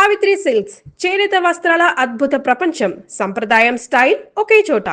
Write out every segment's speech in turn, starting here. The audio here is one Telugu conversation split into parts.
సావిత్రి సిల్క్స్ చేనేత వస్త్రాల అద్భుత ప్రపంచం. సంప్రదాయం స్టైల్ ఒకే చోట.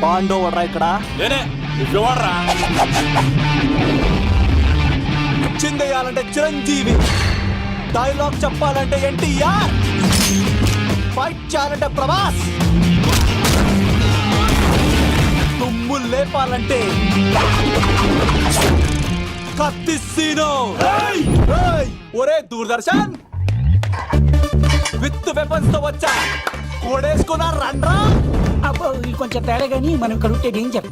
పాండో వడ్రా ఇక్కడ చిందేయాలంటే చిరంజీవి, డైలాగ్ చెప్పాలంటే ఎన్టీఆర్, ఫైట్ చేయాలంటే ప్రభాస్, తుమ్ము లేపాలంటే కత్తిసీనో. ఒరే దూరదర్శన్ విత్ వెపన్స్ తో వచ్చా, కోడేసుకున్నా రండ్రా. అబ్బో ఇది కొంచెం తేడా కానీ మనం ఇక్కడ ఉంటే డేంజర్.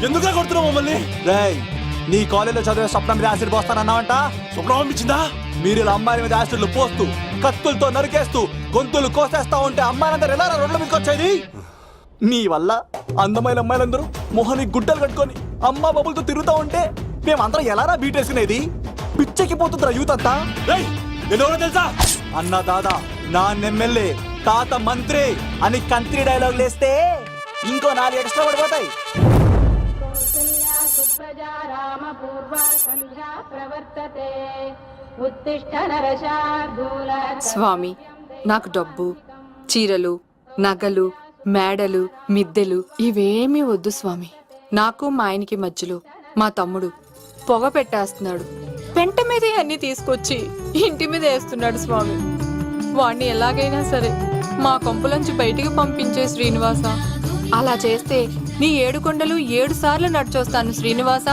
ఎందుకు కొడుతున్నావు మమ్మల్ని? రేయ్, నీ కాలేజీలో చదివే స్వప్నం మీద యాసిడ్ పోస్తానన్నావంట. స్వప్నం పంపించిందా? మీరు ఇలా అమ్మాయిల మీద యాసిడ్లు పోస్తూ, కత్తులతో నరికేస్తూ, గొంతులు కోసేస్తా ఉంటే అమ్మాయిలందరూ ఎలా రోడ్ల మీదకి వచ్చేది? నీ వల్ల అందమైన అమ్మాయిలందరూ మొహానికి గుడ్డలు కట్టుకొని అమ్మా బాబులతో తిరుగుతా ఉంటే మేమందరం ఎలారా బీటేసినది? పిచ్చెక్కిపోతుందిరా యూత్ అంతా. తెలుసా అన్న దాదా, నా ఎమ్మెల్యే, తాత మంత్రి అని కంత్రి డైలాగ్ లేస్తే ఇంకో 4 ఎక్స్ట్రా పడిపోతాయి. స్వామి, నాకు డబ్బు, చీరలు, నగలు, మేడలు, మిద్దెలు ఇవేమీ వద్దు స్వామి. నాకు మా ఆయనకి మధ్యలో మా తమ్ముడు పొగ పెట్టేస్తున్నాడు. పెంట మీద అన్ని తీసుకొచ్చి ఇంటి మీద వేస్తున్నాడు స్వామి. వాణ్ణి ఎలాగైనా సరే మా కొంపలోంచి బయటికి పంపించే శ్రీనివాస. అలా చేస్తే నీ 7 కొండలు 7 సార్లు నడిచొస్తాను శ్రీనివాస.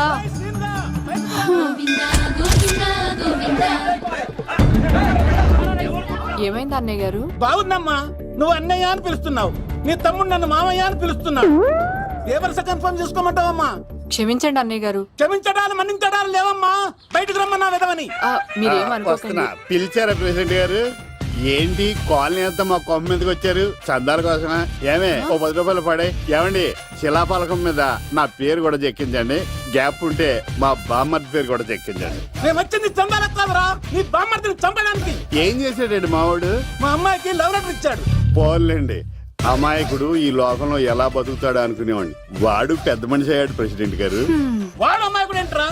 ఏమైంది అన్నయ్య గారు? బాగుందమ్మా, నువ్వు అన్నయ్య అని పిలుస్తున్నావు, నీ తమ్ముడు నన్ను మామయ్య అని పిలుస్తున్నావు. ఏ వరుస కన్ఫర్మ్ చేసుకోమంటావమ్మా? క్షమించండి అన్నయ్య గారు. క్షమించడాలు మన్నించడాలు లేవమ్మా, బయటకు రమ్మన్నా విధవని. మీరేమనుకోకండి. పిలిచారా ప్రెసిడెంట్ గారు? ఏంటి కాలనీ అంతా మా కొమ్మ మీదకి వచ్చారు? చందాల కోసమా? ఏమే ఓ 10 రూపాయలు పడే. ఏమండి, శిలాపలకం మీద నా పేరు కూడా చెక్కించండి. గ్యాప్ ఉంటే మా బామ్మర్ది పేరు కూడా చెక్కించండి. నేను వచ్చింది చందాలకు కాదురా, నీ బామ్మర్దిని చంపడానికి. ఏం చేశాడండి మావాడు? మా అమ్మాయికి లవ్ లెటర్ ఇచ్చాడు. పోన్లేండి, అమాయకుడు ఈ లోకంలో ఎలా బతుకుతాడు అనుకునేవాడిని. వాడు పెద్ద మనిషి అయ్యాడు ప్రెసిడెంట్ గారు. వాడు అమ్మాయికుడు ఏంట్రా?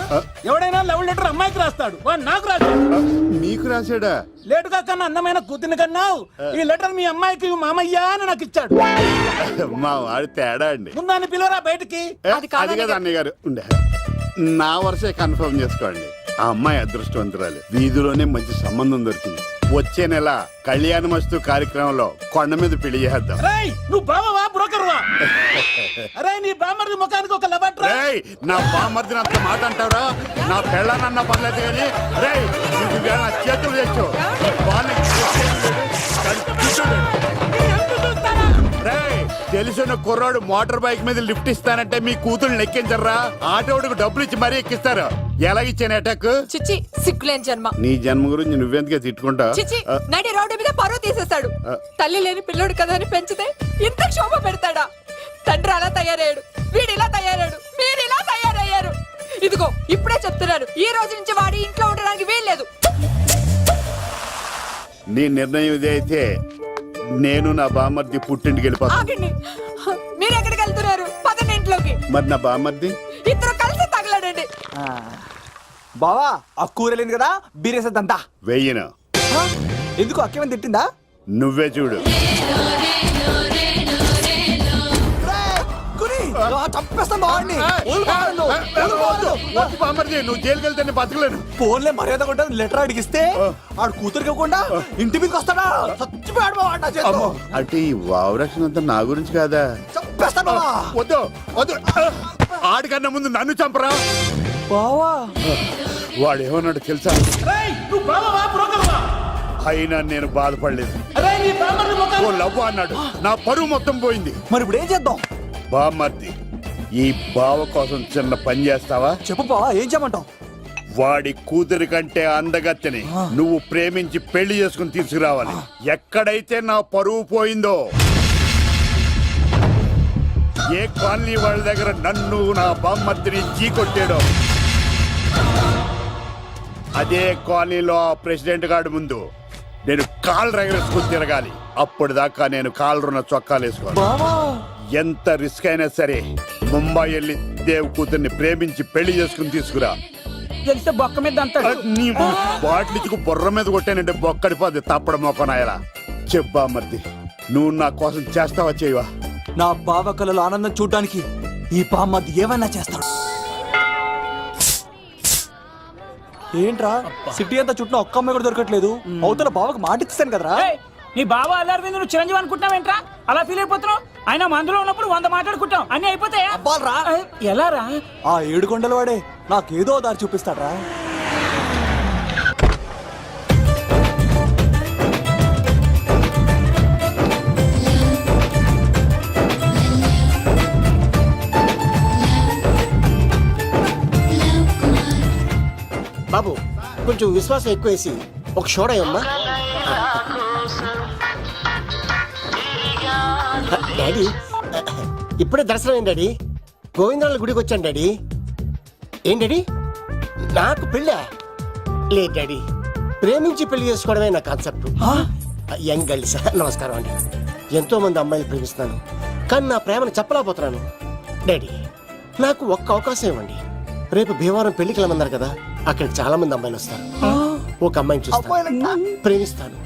ఎవడైనా లవ్ లెటర్ అమ్మాయికి రాస్తాడు, వాడు నాకు రాశాడు. మీకు రాశాడా? లేటుగా కన్నా అందమైన కూతుని కన్నావు. ఈ లెటర్ మీ అమ్మాయికి మామయ్య అని నాకు ఇచ్చాడు. మా వాడు తేడా అండి. ముందాన్ని పిలవరా బయటికి. అది కదా అన్నయ్య గారు. ఉండే నా వరుసే కన్ఫర్మ్ చేసుకోండి. ఆ అమ్మాయి అదృష్టవంతురాలు, వీధిలోనే మంచి సంబంధం దొరికింది. వచ్చే నెల కళ్యాణమస్తు కార్యక్రమంలో కొండ మీద పెళ్లి చేద్దాం. నువ్వు బావవా బ్రోకర్వా? అరే నీ బామ్మర్ది ముఖానికి ఒక లెటర్. నా బామ్మర్దిని అంత మాట అంటారా? నా పెళ్ళనన్న పర్లేదు కానీ రేయ్ నా చేతులు తెచ్చు. తెలిసిన కుర్రాడు మోటార్ బైక్ మీద లిఫ్ట్ ఇస్తానంటే మీ కూతురు ఎక్కించరా? ఆటోడికి డబ్బులు ఇచ్చి మరీ ఎక్కిస్తారు. ఎలాగిచ్చాను అటాక్? చిచ్చి, సిగ్గులేని జన్మ. నీ జన్మ గురించి నువ్వెందుకే తిట్టుకుంటా? చిచ్చి, నడి రోడ్డు మీద పరువు తీసేస్తాడు. తల్లి లేని పిల్లోడు కదా అని పెంచితే ఇంత క్షోభ పెడతాడా? తండ్రి అలా తయారయ్యాడు, వీడు ఇలా తయారయ్యాడు. ఇదిగో ఇప్పుడే చెప్తున్నాను, ఈ రోజు నుంచి వాడి ఇంట్లో ఉండడానికి వీల్లేదు. నీ నిర్ణయం ఇదే అయితే నేను నా బామ్మర్ది పుట్టింటికి వెళ్ళిపోతాను. ఆగండి, మీరు ఎక్కడికి వెళ్తున్నారు? పదండి ఇంట్లోకి. మరి నా బామ్మర్ది ఇద్దరు కలిసి తగలడండి. బావా ఆ కూర లేదు కదా బీరేసేద్దంతా. వెయ్యను. ఎందుకు అక్కేమని తిట్టిందా? నువ్వే చూడు. చంపేస్తాను బావాడిని. వద్దు బామ్మర్ది, నువ్వు జైలుకి వెళ్తే నేను బతకలేను. ఫోన్లే మర్యాద ఉంటుంది లెటర్ అడిగిస్తే ఆడు కూతురికి ఇవ్వకుండా ఇంటి మీదకి వస్తాడా? చచ్చిపోయాడు బావ నా చేతిలో. అమ్మో, అంటే ఈ వావరక్షణ అంతా నా గురించి కాదా? చంపేస్తాను బావా. వద్దు వద్దు, ఆడికన్నా ముందు నన్ను చంపరా. బావా వాడు ఏమన్నాడు తెలుసా? నువ్వు బావా బ్రోకర్వా? అయినా నేను బాధపడలేదు. అరే నీ బామ్మర్ది ముఖం ఓ లవ్వ అన్నాడు, నా పరువు మొత్తం పోయింది. మరి ఇప్పుడు ఏం చేద్దాం? బామ్మర్ది, ఈ బావ కోసం చిన్న పని చేస్తావా? చెప్పు బావా, ఏం చేయమంటావు? వాడి కూతురి కంటే అందగత్తెని నువ్వు ప్రేమించి పెళ్లి చేసుకుని తీసుకురావాలి. ఎక్కడైతే నా పరువు పోయిందో, ఏ కాలనీ వాళ్ళ దగ్గర నన్ను నా బామ్మర్దిని చీకొట్టాడో, అదే కాలనీలో ఆ ప్రెసిడెంట్ గారి ముందు నేను కాళ్ళు రగరేసుకుని తిరగాలి. అప్పుడు దాకా నేను కాళ్ళున్న చొక్కాలు వేసుకోవాలి. బావా ఎంత రిస్క్ అయినా సరే ముంబై వెళ్ళి దేవ్ కూతుర్ని ప్రేమించి పెళ్లి చేసుకుని తీసుకురా. తెలిస్తే బొక్క మీద అంటాడు. నీ బాటిలిచ్చుకు బుర్ర మీద కొట్టానంటే బొక్కడిపోద్ది తప్పడం మొక్కనాయలా. చెప్పా మర్ది, నువ్వు నా కోసం చేస్తావా చేయవా? నా బావ కళలో ఆనందం చూడడానికి ఈ బామ్మది ఏమైనా చేస్తాడు. ఏంట్రా సిటీ అంతా చుట్టూ ఒక్క అమ్మాయి కూడా దొరకట్లేదు. అవతల బావకు మాట ఇస్తాను కదరా. ఏయ్, నీ బావ అల్లరి నువ్వు చిరంజీవి అనుకుంటున్నావేంట్రా? అలా ఫీల్ అయిపోతున్నావు. ఆయన మందులో ఉన్నప్పుడు 100 మాట్లాడుకుంటాం, అన్ని అయిపోతాయా? అబ్బాల్రా, ఎలా రా? ఆ 7 కొండల వాడే నాకేదో దారి చూపిస్తాడ్రా. బాబు కొంచెం విశ్వాసం ఎక్కువేసి ఒక షోడయమ్మా. డాడీ ఇప్పుడే దర్శనం అయింది డాడీ. గోవిందరాల గుడికి వచ్చాను డాడీ. ఏం డాడీ నాకు పెళ్ళా? లేదు డాడీ, ప్రేమించి పెళ్లి చేసుకోవడమే నా కాన్సెప్ట్. యంగ్ గర్ల్స్ నమస్కారం అండి. ఎంతో మంది అమ్మాయిలు ప్రేమిస్తున్నాను, కానీ నా ప్రేమను చెప్పలేకపోతున్నాను. డాడీ నాకు ఒక్క అవకాశం ఇవ్వండి. రేపు భీమవరం పెళ్లికి వెళ్ళమన్నారు కదా, అక్కడికి చాలా మంది అమ్మాయిలు వస్తారు. ఒక అమ్మాయిని చూస్తాను, ప్రేమిస్తాను,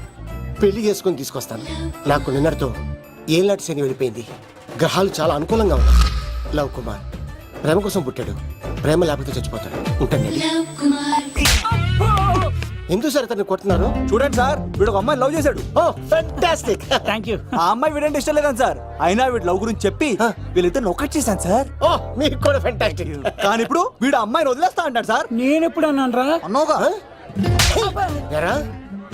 పెళ్లి చేసుకుని తీసుకొస్తాను. నాకు నిన్నటితో ఏళ్ళనాటి శని వెళ్ళిపోయింది. గ్రహాలు చాలా అనుకూలంగా ఉన్నాయి. లవ్ కుమార్ ప్రేమ కోసం పుట్టాడు, ప్రేమ లేకపోతే చచ్చిపోతాడు. ఉంటాను. ఎందుకు సార్ అతన్ని కొట్టున్నారు? చూడండి సార్, వీడు ఒక అమ్మాయి లవ్ చేశాడు. Oh fantastic. Thank you. ఆ అమ్మాయి వీడంటే ఇష్టం లేదని సార్, అయినా వీడు లవ్ గురించి చెప్పి వీళ్ళిద్దరు ఒకటి చేశాను సార్. ఓ మీకు కూడా ఫెంటాస్టిక్. కానీ ఇప్పుడు వీడు అమ్మాయిని వదిలేస్తా అంటాడు సార్. నేను ఎప్పుడు అన్నాను రా? అన్నోగా ఎరా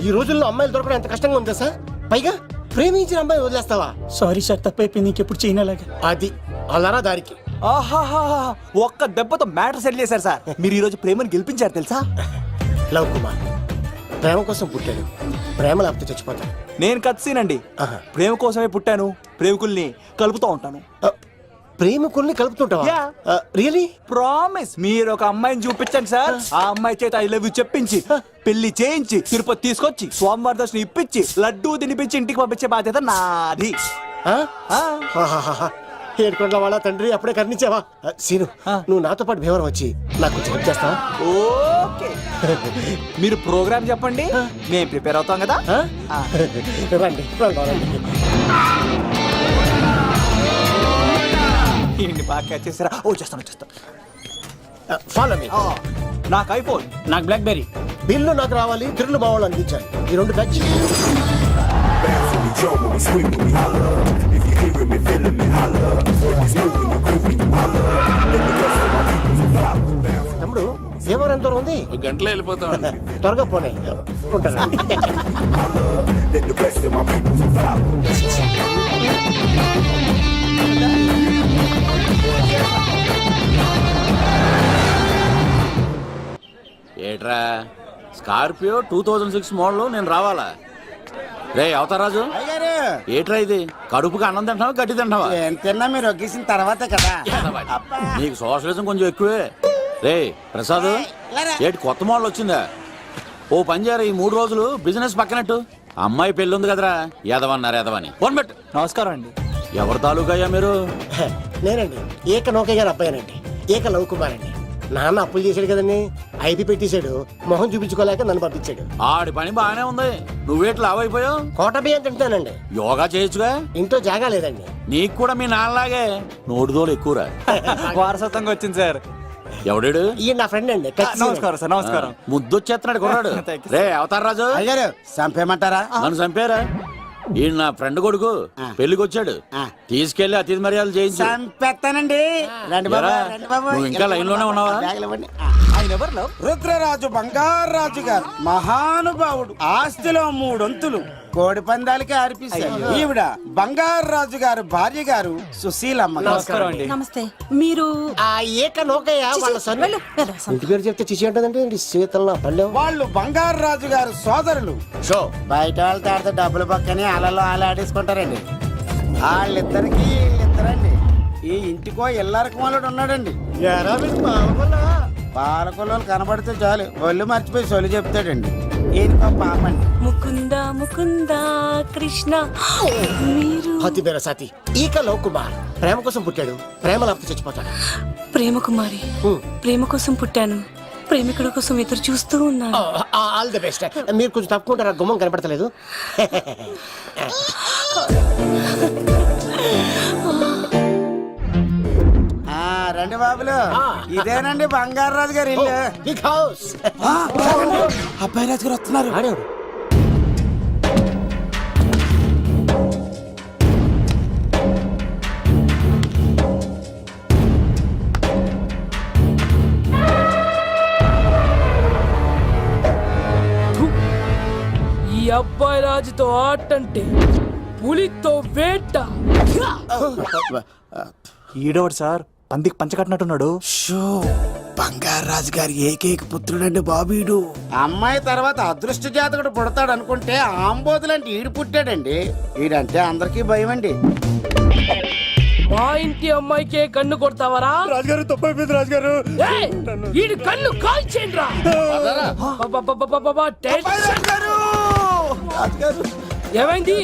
ఈ రోజుల్లో అమ్మాయిలు దొరకడం ఎంత కష్టంగా ఉందా సార్? పైగా ప్రేమించిన అమ్మాయి వదిలేస్తావా? సారీ సార్, తప్పైపోయింది. ఇంకెప్పుడు చేయనలాగా. అది అలారా దారికి. ఆహాహా, ఒక్క దెబ్బతో మ్యాటర్ సెటిల్ చేశారు సార్. మీరు ఈ రోజు ప్రేమను గెలిపించారు తెలుసా? లవ్ కుమార్ ప్రేమ కోసం పుట్టాడు, ప్రేమ లేకపోతే చచ్చిపోతాడు. నేను కత్సీనండి. ఆహా. ప్రేమ కోసమే పుట్టాను, ప్రేమికుల్ని కలుపుతూ ఉంటాను. ప్రేమికుల్ని కలుపుతుంటావా? Yeah. రియలీ? ప్రామిస్. మీరు ఒక అమ్మాయిని చూపించండి సార్, ఆ అమ్మాయి చేత ఐ లవ్ యూ చెప్పించి పెళ్లి చేయించి తిరుపతి తీసుకొచ్చి స్వామివారి దర్శనం ఇప్పించి లడ్డూ తినిపించి ఇంటికి పంపించే బాధ్యత నాది. ఏడుకొండల వాళ్ళ తండ్రి అప్పుడే కర్ణించావా? సీను నువ్వు నాతో పాటు భీవరం వచ్చి నాకు కొంచెం హెల్ప్ చేస్తావా? ఓకే, మీరు ప్రోగ్రామ్ చెప్పండి, మేము ప్రిపేర్ అవుతాం కదా. రండి రండి. ఏంటి బాగా క్యాచ్ చేసారా? ఓ చేస్తాను. Follow me. నాకు ఐఫోన్, నాకు బ్లాక్ బెర్రీ. బిల్లు నాకు రావాలి, తిరులు మా వాళ్ళు అందించాలి. ఈ రెండు బ్యాచ్. తమ్ముడు భీమవరం ఎంత దూరం ఉంది? గంటలో వెళ్ళిపోతాం. త్వరగా పోనీ. ఉంటాను. ఏట్రా స్కార్పియో 2006 మోడల్ నేను రావాలా? రే అవతారాజు, ఏట్రా ఇది? కడుపుకి అన్నం తింటావా గడ్డి తింటావా? తిన్నా మీరు ఒగ్గేసిన తర్వాతే కదా. నీకు సోషలిజం కొంచెం ఎక్కువే. రే ప్రసాద్ ఏటి కొత్త మోడల్ వచ్చిందా? ఓ పని చేయరా, ఈ 3 రోజులు బిజినెస్ పక్కనట్టు. అమ్మాయి పెళ్ళి ఉంది కదరా, ఎదవన్నారు ఎదవని. ఫోన్ పెట్టు. నమస్కారం అండి. ఎవరి తాలూకయ్యా మీరు? నేనండి ఏక నౌకయ్య గారు అబ్బాయినండి, ఏక లవ్ కుమార్ అండి. నాన్న అప్పులు చేశాడు కదండి, ఐపీ పెట్టేశాడు, మొహం చూపించుకోలేక నన్ను పంపించాడు. ఆడి పని బాగానే ఉంది, నువ్వేట్లు లావైపోయావు. కోట బియ్యం తింటానండి. యోగా చేయొచ్చుగా. ఇంట్లో జాగా లేదండి. నీకు కూడా మీ నాన్నలాగే నోటిదోలు ఎక్కువరా. వారసత్వంగా వచ్చింది సార్. ఎవడాడు? ఈయన నా ఫ్రెండ్ అండి. నమస్కారం సార్. నమస్కారం. ముద్దొచ్చేస్తున్నాడు కొన్నాడు. రే అవతార్ రాజు, అయ్యారు చంపేయమంటారా? నన్ను చంపారా? ఈయన నా ఫ్రెండ్ కొడుకు, పెళ్లికి వచ్చాడు. తీసుకెళ్లి అతిథి మర్యాదలు చేయించు. చంపేస్తానండి. రండి బాబు, ఎరా, రండి బాబు. నువ్వు ఇంకా లైన్ లోనే ఉన్నావా? బ్యాగులు ఇవ్వండి. రుద్రరాజు బంగారాజు గారు మహానుభావుడు, ఆస్తిలో 3 వంతులు కోడి పందాలకి అర్పిస్తారు. ఈవిడ బంగారాజు గారు భార్య గారు సుశీలమ్మ. నమస్కారం అండి. నమస్తే. మీరు ఆ ఏక నౌకయ్య వాళ్ళ సన్. ఇంటి పేరు చెప్తే చిచి అంటుందంటే శీతల పల్లెం. వాళ్ళు బంగారాజు గారు సోదరులు. షో బయట వాళ్ళతో ఆడితే డబ్బులు పక్కనే అలలో ఆడేసుకుంటారండి. వాళ్ళిద్దరికి వీళ్ళిద్దరండి. ఈ ఇంటికో ఇల్లరకం వాళ్ళు ఉన్నాడండి. పాలకొల్లు కనబడితే చాలు ఒళ్ళు మర్చిపోయి సొలి చెప్తాడండి. ఈయనకో పాపండి. ముకుంద ముకుంద కృష్ణ. మీరు హతి బేర సాతి ఈక లవ్ కుమార్ ప్రేమ కోసం పుట్టాడు, ప్రేమ లేకపోతే చచ్చిపోతాడు. ప్రేమ కుమారి. ప్రేమ కోసం పుట్టాను, ప్రేమికుడు కోసం ఎదురు చూస్తూ ఉన్నాను. All the best. మీరు కొంచెం తప్పుకుంటారా, గుమ్మం కనపడతలేదు. రండి బాబులు, ఇదేనండి బంగారాజు గారి ఇల్లు. Big house. అబ్బాయి రాజు గారు వస్తున్నారు. ఆడేవాడు ఈ అబ్బాయి రాజుతో ఆటంటే పులితో వేట. ఈడోడు సార్, పందికి పంచకట్టినట్టున్నాడు. బంగారాజు గారి ఏకైక పుత్రుడండి బాబీడు. అమ్మాయి తర్వాత అదృష్ట జాతకుడు పుడతాడు అనుకుంటే ఆంబోతులంటే ఈడు పుట్టాడండి. ఈడంటే అందరికీ భయం అండి. మా ఇంటి అమ్మాయికే కన్ను కొడతావరా? రాజుగారు తప్పైపోయింది రాజుగారు. ఏయ్, ఈడి కన్ను కాల్చేయండిరా. ఏమైంది?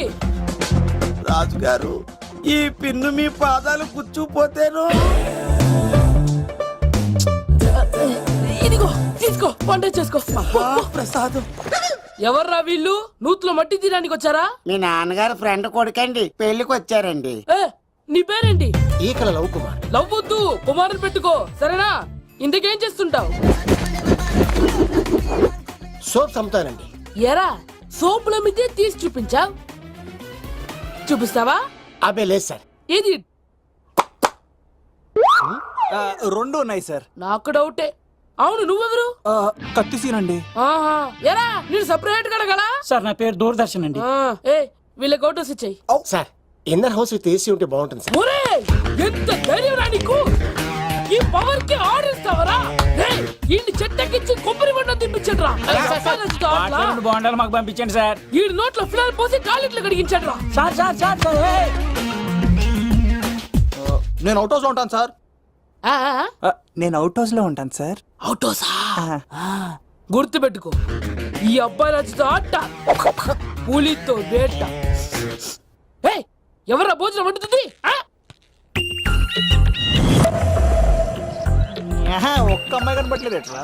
రాజుగారు, ఈ పిన్ను మీ పాదాలు కూర్చుపోతేను. ఇదిగో తీసుకో, పంట చేసుకో. ప్రసాదం. ఎవర్రా వీళ్ళు? నూతులో మట్టి తీయడానికి వచ్చారా? మీ నాన్నగారు ఫ్రెండ్ కొడుకండి, పెళ్లికి వచ్చారండి. ఏ, నీ పేరేంటి? ఈకల లవ్ కుమార్. లవ్వొద్దు, కుమారుని పెట్టుకో, సరేనా? ఇంతకేం చేస్తుంటావు? సోప్స్ అమ్ముతానండి. ఎరా, సోపుల మీదే తీసి చూపించావు, చూపిస్తావా? అబ్బే లేదు సార్. ఏది? 2 ఉన్నాయి సార్. నాకు డౌటే. అవును, నువ్వెవరు? కత్తిసీనండి. ఆహా, ఎరా, నేను సపరేట్ కడగలా? సార్ నా పేరు దూరదర్శన్ అండి. ఏ, వీళ్ళ ఫోటోస్ ఇచ్చాయి. Sir inner house with AC ఉంటే బాగుంటుంది సార్. ఒరే, ఎంత ధైర్యం రా నీకు! ఈ పవర్ కి ఆర్డర్ ఇస్తావరా? ఈ చెట్టెక్కించి కొబ్బరి బండ తిప్పించండి రా. బాండాలు మాకు పంపించండి సార్. ఈ నోట్లో ఫినాల్ పోసి టాయిలెట్లు కడిగించండి రా. సార్ సార్ సార్ సార్, ఏయ్! నేను అవుట్ హౌస్ లో ఉంటాను సార్. ఆ, ఆ, నేను అవుట్ హౌస్ లో ఉంటాను సార్. అవుటోసా? గుర్తు పెట్టుకో, ఈ అబ్బాయి రాజుతో ఆట, పులితో వేట. ఏయ్, ఎవరా భోజనం వండుతుంది? ఒక్క అమ్మాయి కనపట్లేదు ఎట్లా?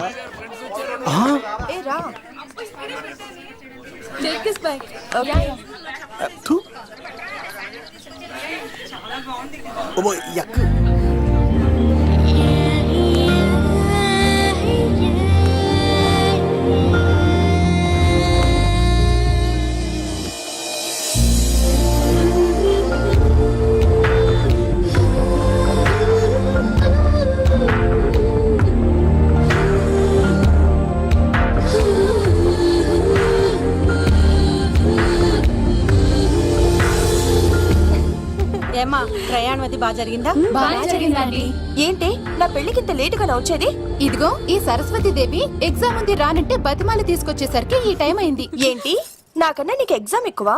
ఏమ్మా, ప్రయాణం అది బాగా జరిగిందా? బాగా జరిగిందండి. ఏంటి నా పెళ్లికి ఇంత లేటుగా వచ్చేది? ఇదిగో ఈ సరస్వతి దేవి ఎగ్జామ్ ఉంది రానంటే బతిమాల తీసుకొచ్చేసరికి ఈ టైం అయింది. ఏంటి నాకన్నా నీకు ఎగ్జామ్ ఎక్కువ.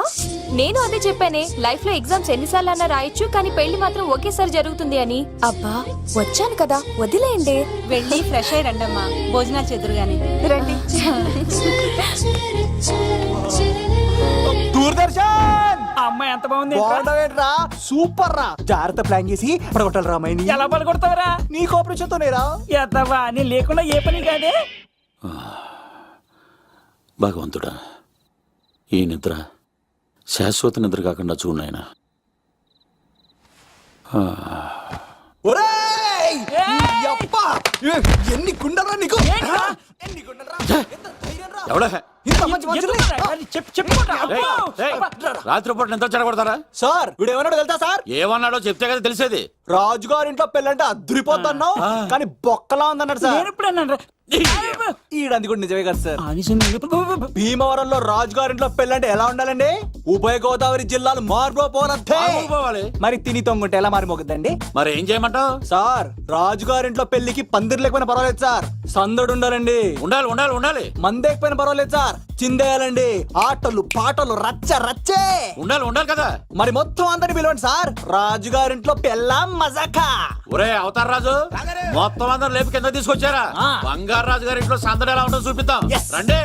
నేను అదే చెప్పానే, లైఫ్ లో ఎగ్జామ్స్ ఎన్నిసార్లు అన్నా రాయొచ్చు, కానీ పెళ్లి మాత్రం ఒకేసారి జరుగుతుంది అని. అబ్బా వచ్చాను కదా, వదిలేయండి. వెళ్ళి ఫ్రెష్ అయ్యి రండమ్మా, భోజనాలు చెదురు గాని. రండి. దూరదర్శన్ ఆ అమ్మాయి ఎంత బాగుంది బాగుండవేంట్రా, సూపర్ రా. జాగ్రత్త ప్లాన్ చేసి పడగొట్టాలి రామాయణి. ఎలా పలుకొడతావరా? నీ కోఆపరేషన్ తోనేరా. ఎత్తవా, నీ లేకుండా ఏ పని కాదే. భగవంతుడా, ఈ నిద్ర శాశ్వత నిద్ర కాకుండా చూడనాయనా. ఒరేయ్! యప్ప! ఎన్ని గుండెలరా నీకు? ఎన్ని గుండెలరా? ఎంత ధైర్యం రా? ఎవడా ఇంత మంచి మనుషుల్ని? రాత్రిపూట నిద్ర చెడగొడతారా? సార్ వీడు ఏమన్నాడు తెలుసా సార్? ఏమన్నాడో చెప్తే కదా తెలిసేది. రాజుగారింట్లో పెళ్ళంటే అద్దరిపోతున్నావు కానీ బొక్కలా ఉందన్నాడు సార్. నేను ఇప్పుడు అన్నాను రా. ఈడంది కూడా నిజమే కదా సార్. భీమవరంలో రాజుగారింట్లో పెళ్ళంటే ఎలా ఉండాలండి? ఉభయ గోదావరి జిల్లాలు మారిపోవాలంటే పోవాలి. మరి తిని తొంగుంటే ఎలా మారిపోతుందండి? మరి ఏం చేయమంటావు? సార్ రాజుగారింట్లో పెళ్లికి పందిరి లేకపోయినా పర్వాలేదు సార్, సందడు ఉండాలండి. ఉండాలి ఉండాలి ఉండాలి. మందేకపోయినా పర్వాలేదు సార్, చిందేయాలండి. ఆటలు పాటలు రచ్చ రచ్చే ఉండాలి ఉండాలి కదా. మరి మొత్తం అందరిని పిలవండి సార్, రాజుగారింట్లో పెళ్ళాం మజాకా. ఒరే అవతార్ రాజు, మొత్తం అందరు లేపు కింద తీసుకొచ్చారా? బంగారు రాజు గారి ఇంట్లో సందడి ఎలా ఉంటుందో చూపిద్దాం. రండి.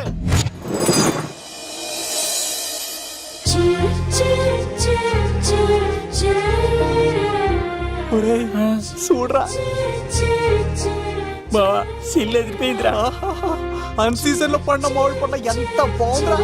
చూడరా బావా, సిల్లు ఎదిరిపోయిందిరా. అన్ సీజన్ లో పండ మామిడి పండ ఎంత బాగుందిరా.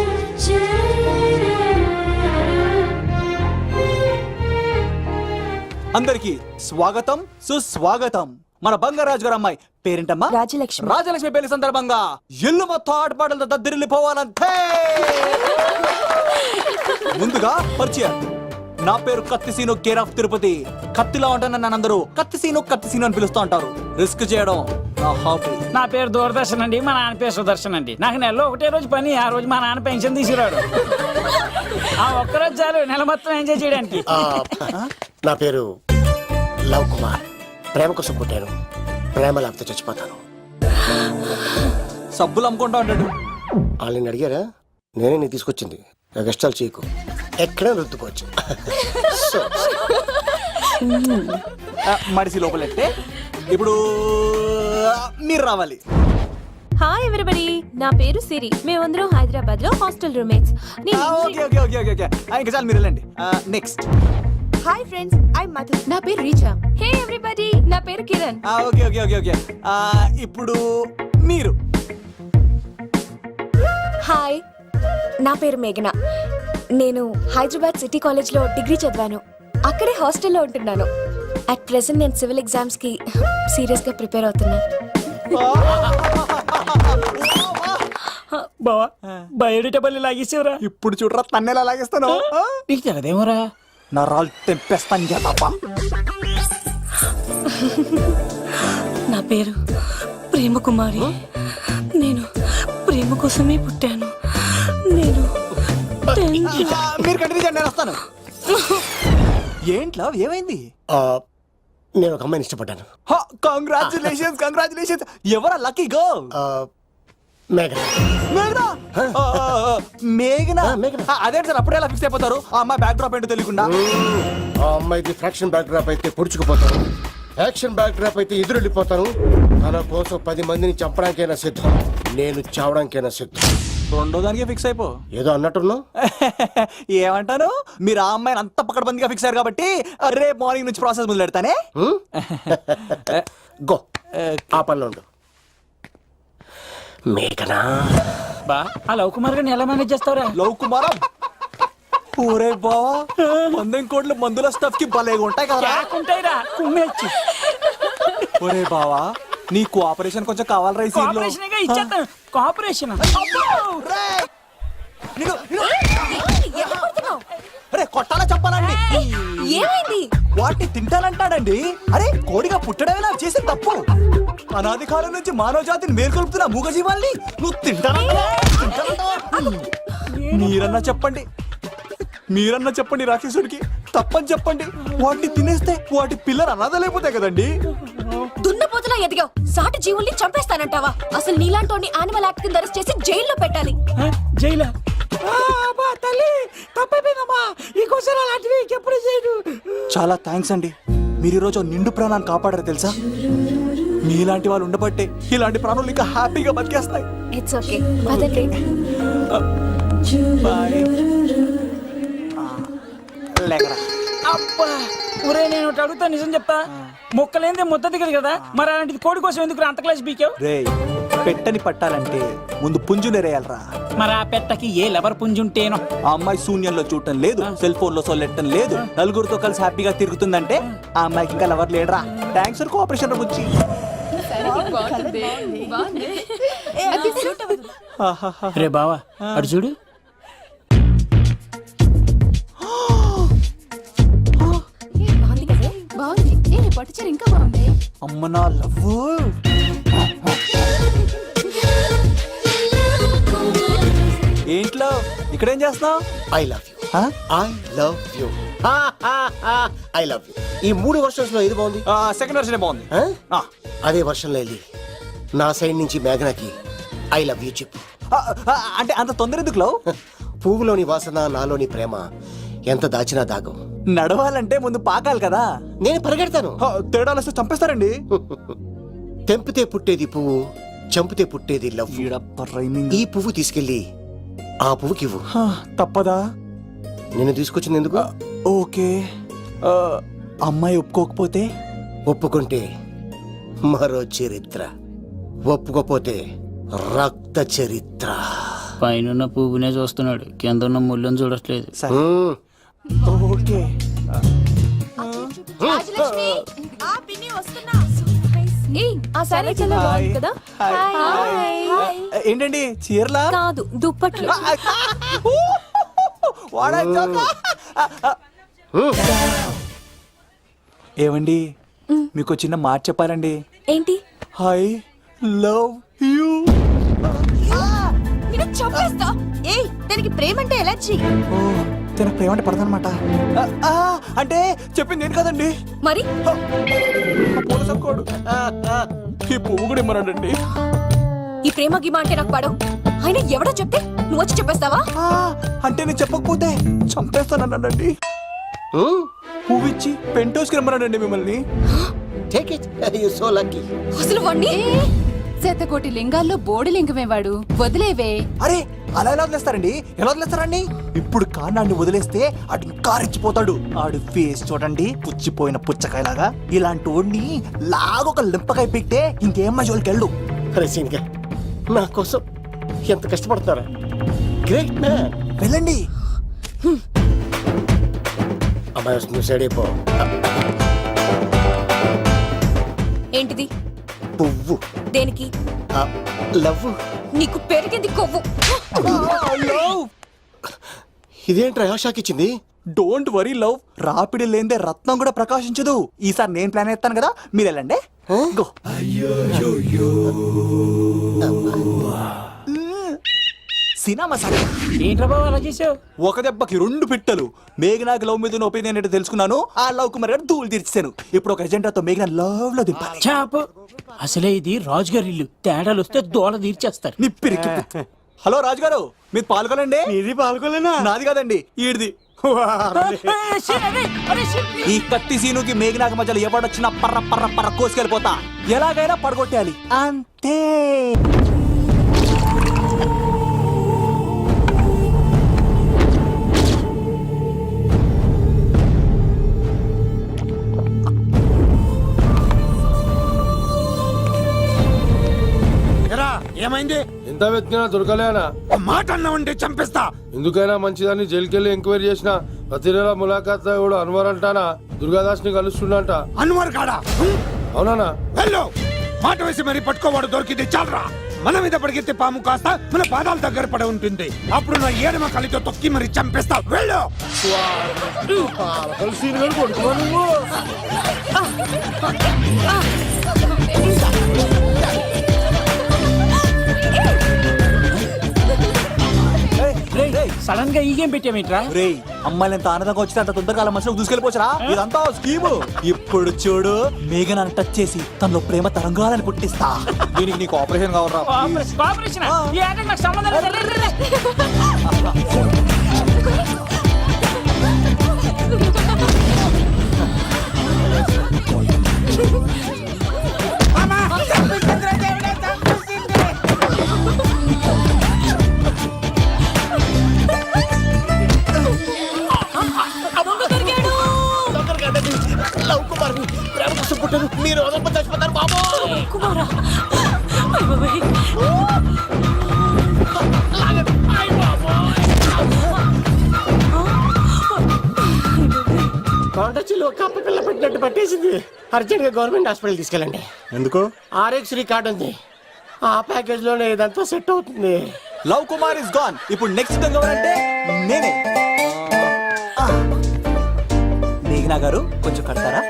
అందరికి స్వాగతం సుస్వాగతం. మన బంగారాజు గారు అమ్మాయి పేరేంటమ్మా? రాజలక్ష్మి. రాజలక్ష్మి పెళ్లి సందర్భంగా ఇల్లు మొత్తం ఆటపాటలతో దద్దరిల్లిపోవాలంతే. ముందుగా పరిచయం. నా పేరు కత్తిసీను, కేర్ ఆఫ్ తిరుపతి. కత్తిలా ఉంటాను నన్ను అందరూ కత్తిసీను అని పిలుస్తూ ఉంటారు. రిస్క్ చేయడం నా హాబీ. నా పేరు దూరదర్శన్ అండి, మా నాన్న పేరు సుదర్శన్ అండి. నాకు నెలలో ఒకటే రోజు పని, ఆ రోజు మా నాన్న పెన్షన్ తీసుకురాడు. ఆ ఒక్కరోజు చాలు నెల మొత్తం ఎంజాయ్ చేయడానికి. నా పేరు లవ్ కుమార్. ప్రేమ కోసం పుట్టాను, ప్రేమ లేకపోతే చచ్చిపోతాను. సబ్బులు అమ్ముకుంటా ఉంటాడు. వాళ్ళని అడిగారా? నేనే నీకు తీసుకొచ్చింది. కష్టాలు చేయకు, ఎక్కడ రుద్దుకోవచ్చు. మడిసి లోపలెట్టే. ఇప్పుడు మీరు రావాలి. హాయ్ ఎవ్రీబడి, నా పేరు సిరి. మేమందరం హైదరాబాద్ లో హాస్టల్ రూమ్మేట్స్. ఇంకా చాలు, మీరు వెళ్ళండి. Next. Hi friends, I Madhu. నా పేరు రీచా. హే ఎవ్రీబడి, నా పేరు కిరణ్. ఓకే. ఇప్పుడు మీరు. హాయ్, నా పేరు మేఘన. నేను హైదరాబాద్ సిటీ కాలేజ్ లో డిగ్రీ చదివాను. అక్కడే హాస్టల్లో ఉంటున్నాను. అట్ ప్రెసెంట్ నేను సివిల్ ఎగ్జామ్స్ కి సీరియస్ గా ప్రిపేర్ అవుతున్నా. బావా, బయోడేటా పల్లి లాగేసేవరా. ఇప్పుడు చూడరా తన్నెలా లాగేస్తాను. నీకు తెగదేమోరా. నరాలు తెంపేస్తాను చేతప్ప. నా పేరు ప్రేమ కుమారి. నేను ప్రేమ కోసమే పుట్టాను. నేను మీరు కంటిన్యూ చేయండి, నేను వస్తాను. ఏంట్లో ఏమైంది? నేను ఒక అమ్మాయిని ఇష్టపడ్డాను. కంగ్రాచులేషన్స్. ఎవరా లక్కీ గర్ల్? మేఘనా. అదే సార్, అప్పుడే ఎలా ఫిక్స్ అయిపోతారు? ఆ అమ్మాయి బ్యాక్ డ్రాప్ ఏంటో తెలియకుండా. ఆ అమ్మాయికి ఫ్రాక్షన్ బ్యాక్ డ్రాప్ అయితే పొడుచుకుపోతాను, యాక్షన్ బ్యాక్ డ్రాప్ అయితే ఎదురెళ్ళిపోతాను. తన కోసం 10 మందిని చంపడానికైనా సిద్ధం, నేను చావడానికైనా సిద్ధం. రెండో దానికి ఫిక్స్ అయిపో. ఏదో అన్నట్టున్నావు. ఏమంటాను, మీరు ఆ అమ్మాయిని అంత పక్కడబందిగా ఫిక్స్ అయ్యారు కాబట్టి రేపు మార్నింగ్ నుంచి ప్రాసెస్ మొదలు పెడతానే. గో, ఆ పనిలో ఉండు. మేఘనా. బా, ఆ లవ్ కుమార్ గారిని ఎలా మేనేజ్ చేస్తావురా? లవ్ కుమారం ఊరే బావా, మందెం కోట్లు మందుల స్టఫ్ కి భలేగా ఉంటాయి కదా. ఉంటాయిరా, కుమ్మేచ్చి. ఒరే బావా, నీ కోఆపరేషన్ కొంచెం కావాలరా ఈ సీన్ లో. ఇచ్చేస్తాను. కోఆపరేషన్ కొట్టాలా చెప్పాలండి? ఏమైంది? వాటిని తింటానంటాడండి. అరే కోడిగా పుట్టడమేలా చేసిన తప్పు. అనాది కాలం నుంచి మానవ జాతిని మేల్కొల్పుతున్న మూగజీవాల్ని నువ్వు తింటానంటావా? మీరన్నా చెప్పండి రాక్షసుడికి, తప్పని చెప్పండి. వాటిని తినేస్తే వాటి పిల్లలు అనాథలైపోతాయి కదండి. దున్నపోతులా ఎదిగావు, సాటి జీవుల్ని చంపేస్తానంటావా? అసలు నీలాంటి యానిమల్ యాక్ట్ కింద అరెస్ట్ చేసి జైల్లో పెట్టాలి. జైలా? తల్లి తప్పైపోయిందమ్మా ఇంకోసారి అలాంటివి ఎప్పుడు చేయడు. చాలా థ్యాంక్స్ అండి, మీరు ఈరోజు నిండు ప్రాణాన్ని కాపాడారు తెలుసా. మీలాంటి వాళ్ళు ఉండబట్టే ఇలాంటి ప్రాణులు ఇంకా హ్యాపీగా బతికేస్తాయి. ఇట్స్ ఓకే, పదండి. లేకరా అబ్బా ఒరే నేను ఒకటి అడుగుతా, నిజం చెప్తా. మొక్కలేందే ముద్ద దిగదు కదా, మరి అలాంటిది కోడి కోసం ఎందుకు అంత క్లాస్ బీకావు? రే, పెట్టని పట్టాలంటే ముందు పుంజునేరేయాలరా. మరి ఆ పెట్టకి ఏ లవర్ పుంజుంటేనో. ఆ అమ్మాయి శూన్యంలో చూడటం లేదు, సెల్ ఫోన్ లో సొల్లెట్టడం లేదు, నలుగురితో కలిసి హ్యాపీగా తిరుగుతుందంటే ఆ అమ్మాయికి ఇంకా లవర్ లేడరా. థ్యాంక్స్ ఫర్ కోఆపరేషన్ గురించి. రే బావా అడు చూడు. అమ్మ నా లవ్. ఏంట్లో ఇక్కడేం చేస్తున్నావు? I love you, I love you, I love you. ఈ 3 వర్షన్స్ లో ఏది బాగుంది? సెకండ్ వర్షన్ బాగుంది. ఆ? అదే వర్షంలో వెళ్ళి నా సైడ్ నుంచి మేఘనాకి ఐ లవ్ యూ చెప్పు. అంటే అంత తొందర ఎందుకు లవ్? పువ్వులోని వాసన నాలోని ప్రేమ ఎంత దాచినా దాగం. నడవాలంటే ముందు పాకాలి కదా. నేను పరిగెడతాను. తేడాలు వస్తే చంపేస్తారండి. తెంపితే పుట్టేది పువ్వు, చంపితే పుట్టేది లవ్. ఈ పువ్వు తీసుకెళ్ళి ఆ పువ్వుకి ఇవ్వు. తప్పదా? నేను తీసుకొచ్చింది ఎందుకు? ఓకే. అమ్మాయి ఒప్పుకోకపోతే? ఒప్పుకుంటే మరో చరిత్ర, ఒప్పుకోపోతే రక్త చరిత్ర. పైన పువ్వునే చూస్తున్నాడు, కింద ఉన్న ముళ్ళని చూడట్లేదు. ఓకే. ఏంటండి చీరలా? కాదు, దుప్పట్లు. ఏమండి, మీకు చిన్న మాట చెప్పాలండి. ఏంటి? I love you. చంపేస్తా. ఏయ్, దానికి ప్రేమ అంటే ఎలర్జీ. తన ప్రేమ అంటే పడదనమాట. అంటే చెప్పింది ఏంటి కదండి. మరి ఈ పువ్వు కూడా ఇమ్మనండి. ఈ ప్రేమ గిమ అంటే నాకు పడవు. అయినా ఎవడో చెప్తే నువ్వు వచ్చి చెప్పేస్తావా? అంటే నేను చెప్పకపోతే చంపేస్తానండి. పువ్వు ఇచ్చి పెంటోస్కి రమ్మనండి మిమ్మల్ని. Take it, you so lucky. అసలు వాణ్ణి శతకోటి లింగాల్లో బోడి లింగమే వాడు, వదిలేవే. అరే, అలా ఎలా వదిలేస్తారండి? ఎలా వదిలేస్తారండి? ఇప్పుడు కాన్నాడిని వదిలేస్తే అటు ఇంకా రెచ్చిపోతాడు. ఆడు ఫేస్ చూడండి, పుచ్చిపోయిన పుచ్చకాయలాగా. ఇలాంటి వాడిని లాగొక లింపకాయ పెట్టే ఇంకేం మజోలికి వెళ్ళు. రసీన్గా నా కోసం ఎంత కష్టపడతారా? Great man. వెళ్ళండి. అమ్మాయి వస్తుంది, సైడ్ అయిపో. ఏంటిది? పువ్వు. దేనికి? లవ్. నీకు పెరిగింది కొవ్వు. ఇదేంట్రా షాక్ ఇచ్చింది? డోంట్ వరీ లవ్, రాపిడి లేదే రత్నం కూడా ప్రకాశించదు. ఈసారి నేను ప్లాన్ ఎత్తాను కదా, మీరు వెళ్ళండి. గో. సినిమా సార్ ఏంట్రా బాబు అలా చేసావు? ఒక దెబ్బకి 2 పిట్టలు. మేఘనాకి లవ్ మీద ఒపీనియన్ ఏంటో తెలుసుకున్నాను. ఆ లవ్ కు మరి ధూళి తీర్చాను. ఇప్పుడు ఒక ఎజెండాతో మేఘన లవ్ లో దింపాలి. చాపు. అసలే ఇది రాజుగారి ఇల్లు, తేడాలు వస్తే దోళ తీర్చేస్తారు. నిప్పిరికి. హలో రాజుగారు, మీరు పాల్గొనండి. ఇది పాల్గొలేనా? నాది కదండి, ఈడిది. ఈ కత్తి సీనుకి మేఘనాకి మధ్యలో ఎవడొచ్చినా పర్ర పర్ర పర్ర కోసుకెళ్ళిపోతా. ఎలాగైనా పడగొట్టాలి అంతే. ఏమైంది? ఎంత వెతికినా దొరకలేనా? మాట అన్నావంటే చంపేస్తా. ఎందుకైనా మంచిదని జైలుకెళ్ళి ఎంక్వైరీ చేసిన ప్రతి నెల ములాఖాత్ కూడా అన్వర్ అంటానా దుర్గాదాస్ ని కలుస్తుండంట. అన్వర్ కాడా? అవునా? వెళ్ళు. మాట వేసి మరి పట్టుకోవాడు దొరికింది చాలరా. మన మీద పడిగితే పాము కాస్త మన పాదాల దగ్గర పడి ఉంటుంది. అప్పుడు నా ఏడమ కలితో తొక్కి మరి చంపేస్తా. వెళ్ళు. సడన్ గా ఈ గేమ్ పెట్టామేంట్రా? రే అమ్మాయిలు ఎంత ఆనందంగా వచ్చితే అంత తొందరగా మనసులో దూసుకెళ్ళిపోవచ్చురా. ఇదంతా స్కీమ్. ఇప్పుడు చూడు మేఘన టచ్ చేసి తనలో ప్రేమ తరంగాలని పుట్టిస్తా. దీనికి నీకు ఆపరేషన్ కావరా? కోఆపరేషన్ ఈ ఆటకు నాకు సంబంధం లేదు. రే, రే, రే. లవ్ కుమార్ ప్రేమ కోసం పుట్టారు. మీరు వదలప చచ్చిపోతారు బాబు. కుమారా అయ్ బాబోయ్. కాంటాక్ట్లో కప్ప పిల్ల పెట్టినట్టు పట్టేసింది. అర్జెంట్ గా గవర్నమెంట్ హాస్పిటల్ తీసుకెళ్ళండి. ఎందుకు? ఆర్ఎక్స్ కార్డు ఉంది, ఆ ప్యాకేజ్ లోనే ఇదంతా సెట్ అవుతుంది. Love Kumar is gone. ఇప్పుడు నెక్స్ట్ ఎవరంటే నేనే. మేఘనా గారు కొంచెం కడతారా?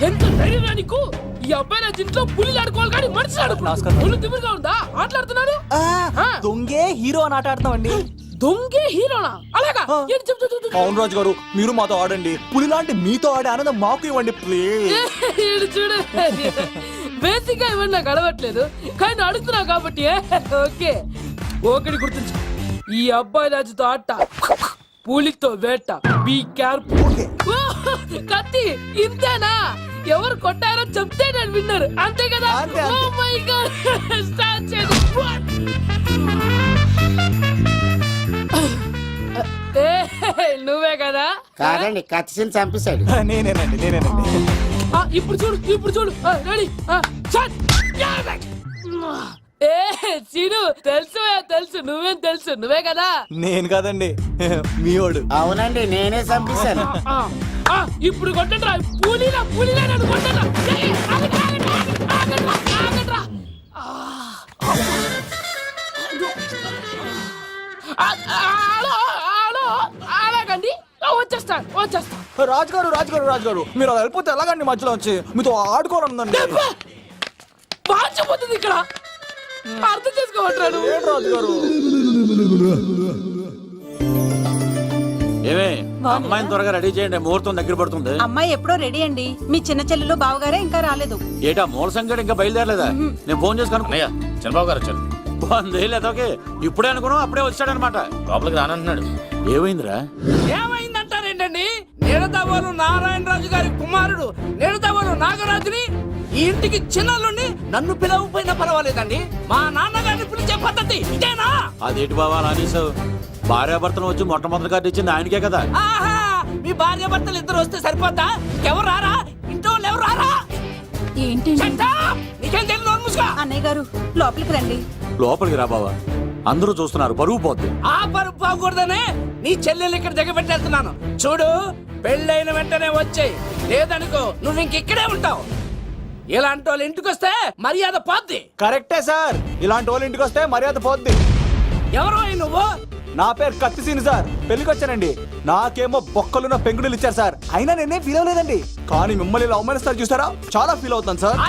ఎంత ధైర్యం నీకు? ఈ అబ్బాయి నా ఇంట్లో పులిలు ఆడుకోవాలి కానీ మనిషి ఆడుకున్నాడు. పులి తిమ్మిగా ఉందా? ఆటలాడుతున్నాడు. దొంగే హీరో అని ఆట ఆడుతున్నామండి. దొంగే హీరోనా? అలాగా? ఏంటి చెప్పు, చెప్పు, చెప్పు. అవును రాజు గారు, మీరు మాతో ఆడండి. పులి లాంటి మీతో ఆడే ఆనందం మాకు ఇవ్వండి ప్లీజ్. ఈడు చూడు, బేసిక్ గా ఇవన్నీ నాకు అలవట్లేదు కానీ అడుగుతున్నా కాబట్టి ఓకే. ఒకటి గుర్తుంచు, ఈ అబ్బాయి రాజుతో ఆట, పులితో వేట. Be careful. కత్తి ఇంతేనా? ఎవరు కొట్టారో చెప్తే నేను విన్నారు, అంతే కదా? ఓ మై గాడ్, స్టార్ట్ చేయండి. నువ్వే కదా? కాదండి, కత్తిని చంపేశాడు. నేనేనండి. ఇప్పుడు చూడు, ఇప్పుడు చూడు. రెడీ? ఏ సీను, తెలుసు తెలుసు, నువ్వేం తెలుసు, నువ్వే కదా? నేను కాదండి, మీ వాడు. అవునండి, నేనే చంపేశాను. ఇప్పుడు కొట్టండి. పూలీలా పూలీలా నన్ను కొట్టండి. అలాగండి, వచ్చేస్తాను. రాజుగారు మీరు అలా వెళ్ళిపోతే ఎలాగండి? మధ్యలో వచ్చి మీతో ఆడుకోవాలనుందండి. పాచిపోతుంది ఇక్కడ, అర్థం చేసుకోవట్లేదు. రాజుగారు ఏమే అమ్మాయిని త్వరగా రెడీ చేయండి, ముహూర్తం దగ్గర పడుతుంది. అమ్మాయి ఎప్పుడో రెడీ అండి. మీ చిన్న చెల్లెలు బావగారే ఇంకా రాలేదు. ఏటా మూల సంగడి ఇంకా బయలుదేరలేదా? నేను ఫోన్ చేసి కనుక్కున్నాయా? చంద్రబాబు గారు వచ్చారు. లేదోకే ఇప్పుడే అనుకున్నావు, అప్పుడే వచ్చాడనమాట. లోపలికి రానంటున్నాడు. ఏమైందిరా? ఏమైందంటారేంటండి? నిడదవోలు నారాయణరాజు గారి కుమారుడు నిడదవోలు నాగరాజుని ఈ ఇంటికి చిన్నల్లుండి నన్ను పిలవకపోయినా పర్వాలేదండి. మా నాన్నగారిని పిలిచే పద్ధతి ఇదేనా? అదేంటి బాబా అలా అనేసావు? భార్యాభర్తను వచ్చి మొట్టమొదటి కార్డు ఇచ్చింది ఆయనకే కదా. ఆహా, మీ భార్య భర్తలు ఇద్దరు వస్తే సరిపోద్దా? ఎవరు రారా? ఇంట్లో ఎవరు రారా? ఏంటి నీకేం తెలియదు, నోర్ముసుగా. అన్నయ్య గారు లోపలికి రండి. లోపలికి రా బాబా, అందరూ చూస్తున్నారు, పరువు పోద్ది. ఆ పరుపు పోకూడదనే నీ చెల్లెలు ఇక్కడ దిగబెట్టేస్తున్నాను. చూడు, పెళ్ళైన వెంటనే వచ్చేయి, లేదనుకో నువ్వు ఇంకెక్కడే ఉంటావు. ఇలాంటి వాళ్ళు ఇంటికి వస్తే మర్యాద పోద్ది. కరెక్టే సార్, ఇలాంటి వాళ్ళ ఇంటికి వస్తే మర్యాద పోద్ది. ఎవరో నువ్వు? నా పేరు కత్తిసీని సార్, పెళ్లికి వచ్చానండి. నాకేమో బొక్కలున్న పెంగుడులు ఇచ్చారు సార్, అయినా నేనే ఫీల్ అవ్వలేదండి. కానీ మిమ్మల్ని ఇలా అవమానిస్తారు చూసారా, చాలా ఫీల్ అవుతాను సార్.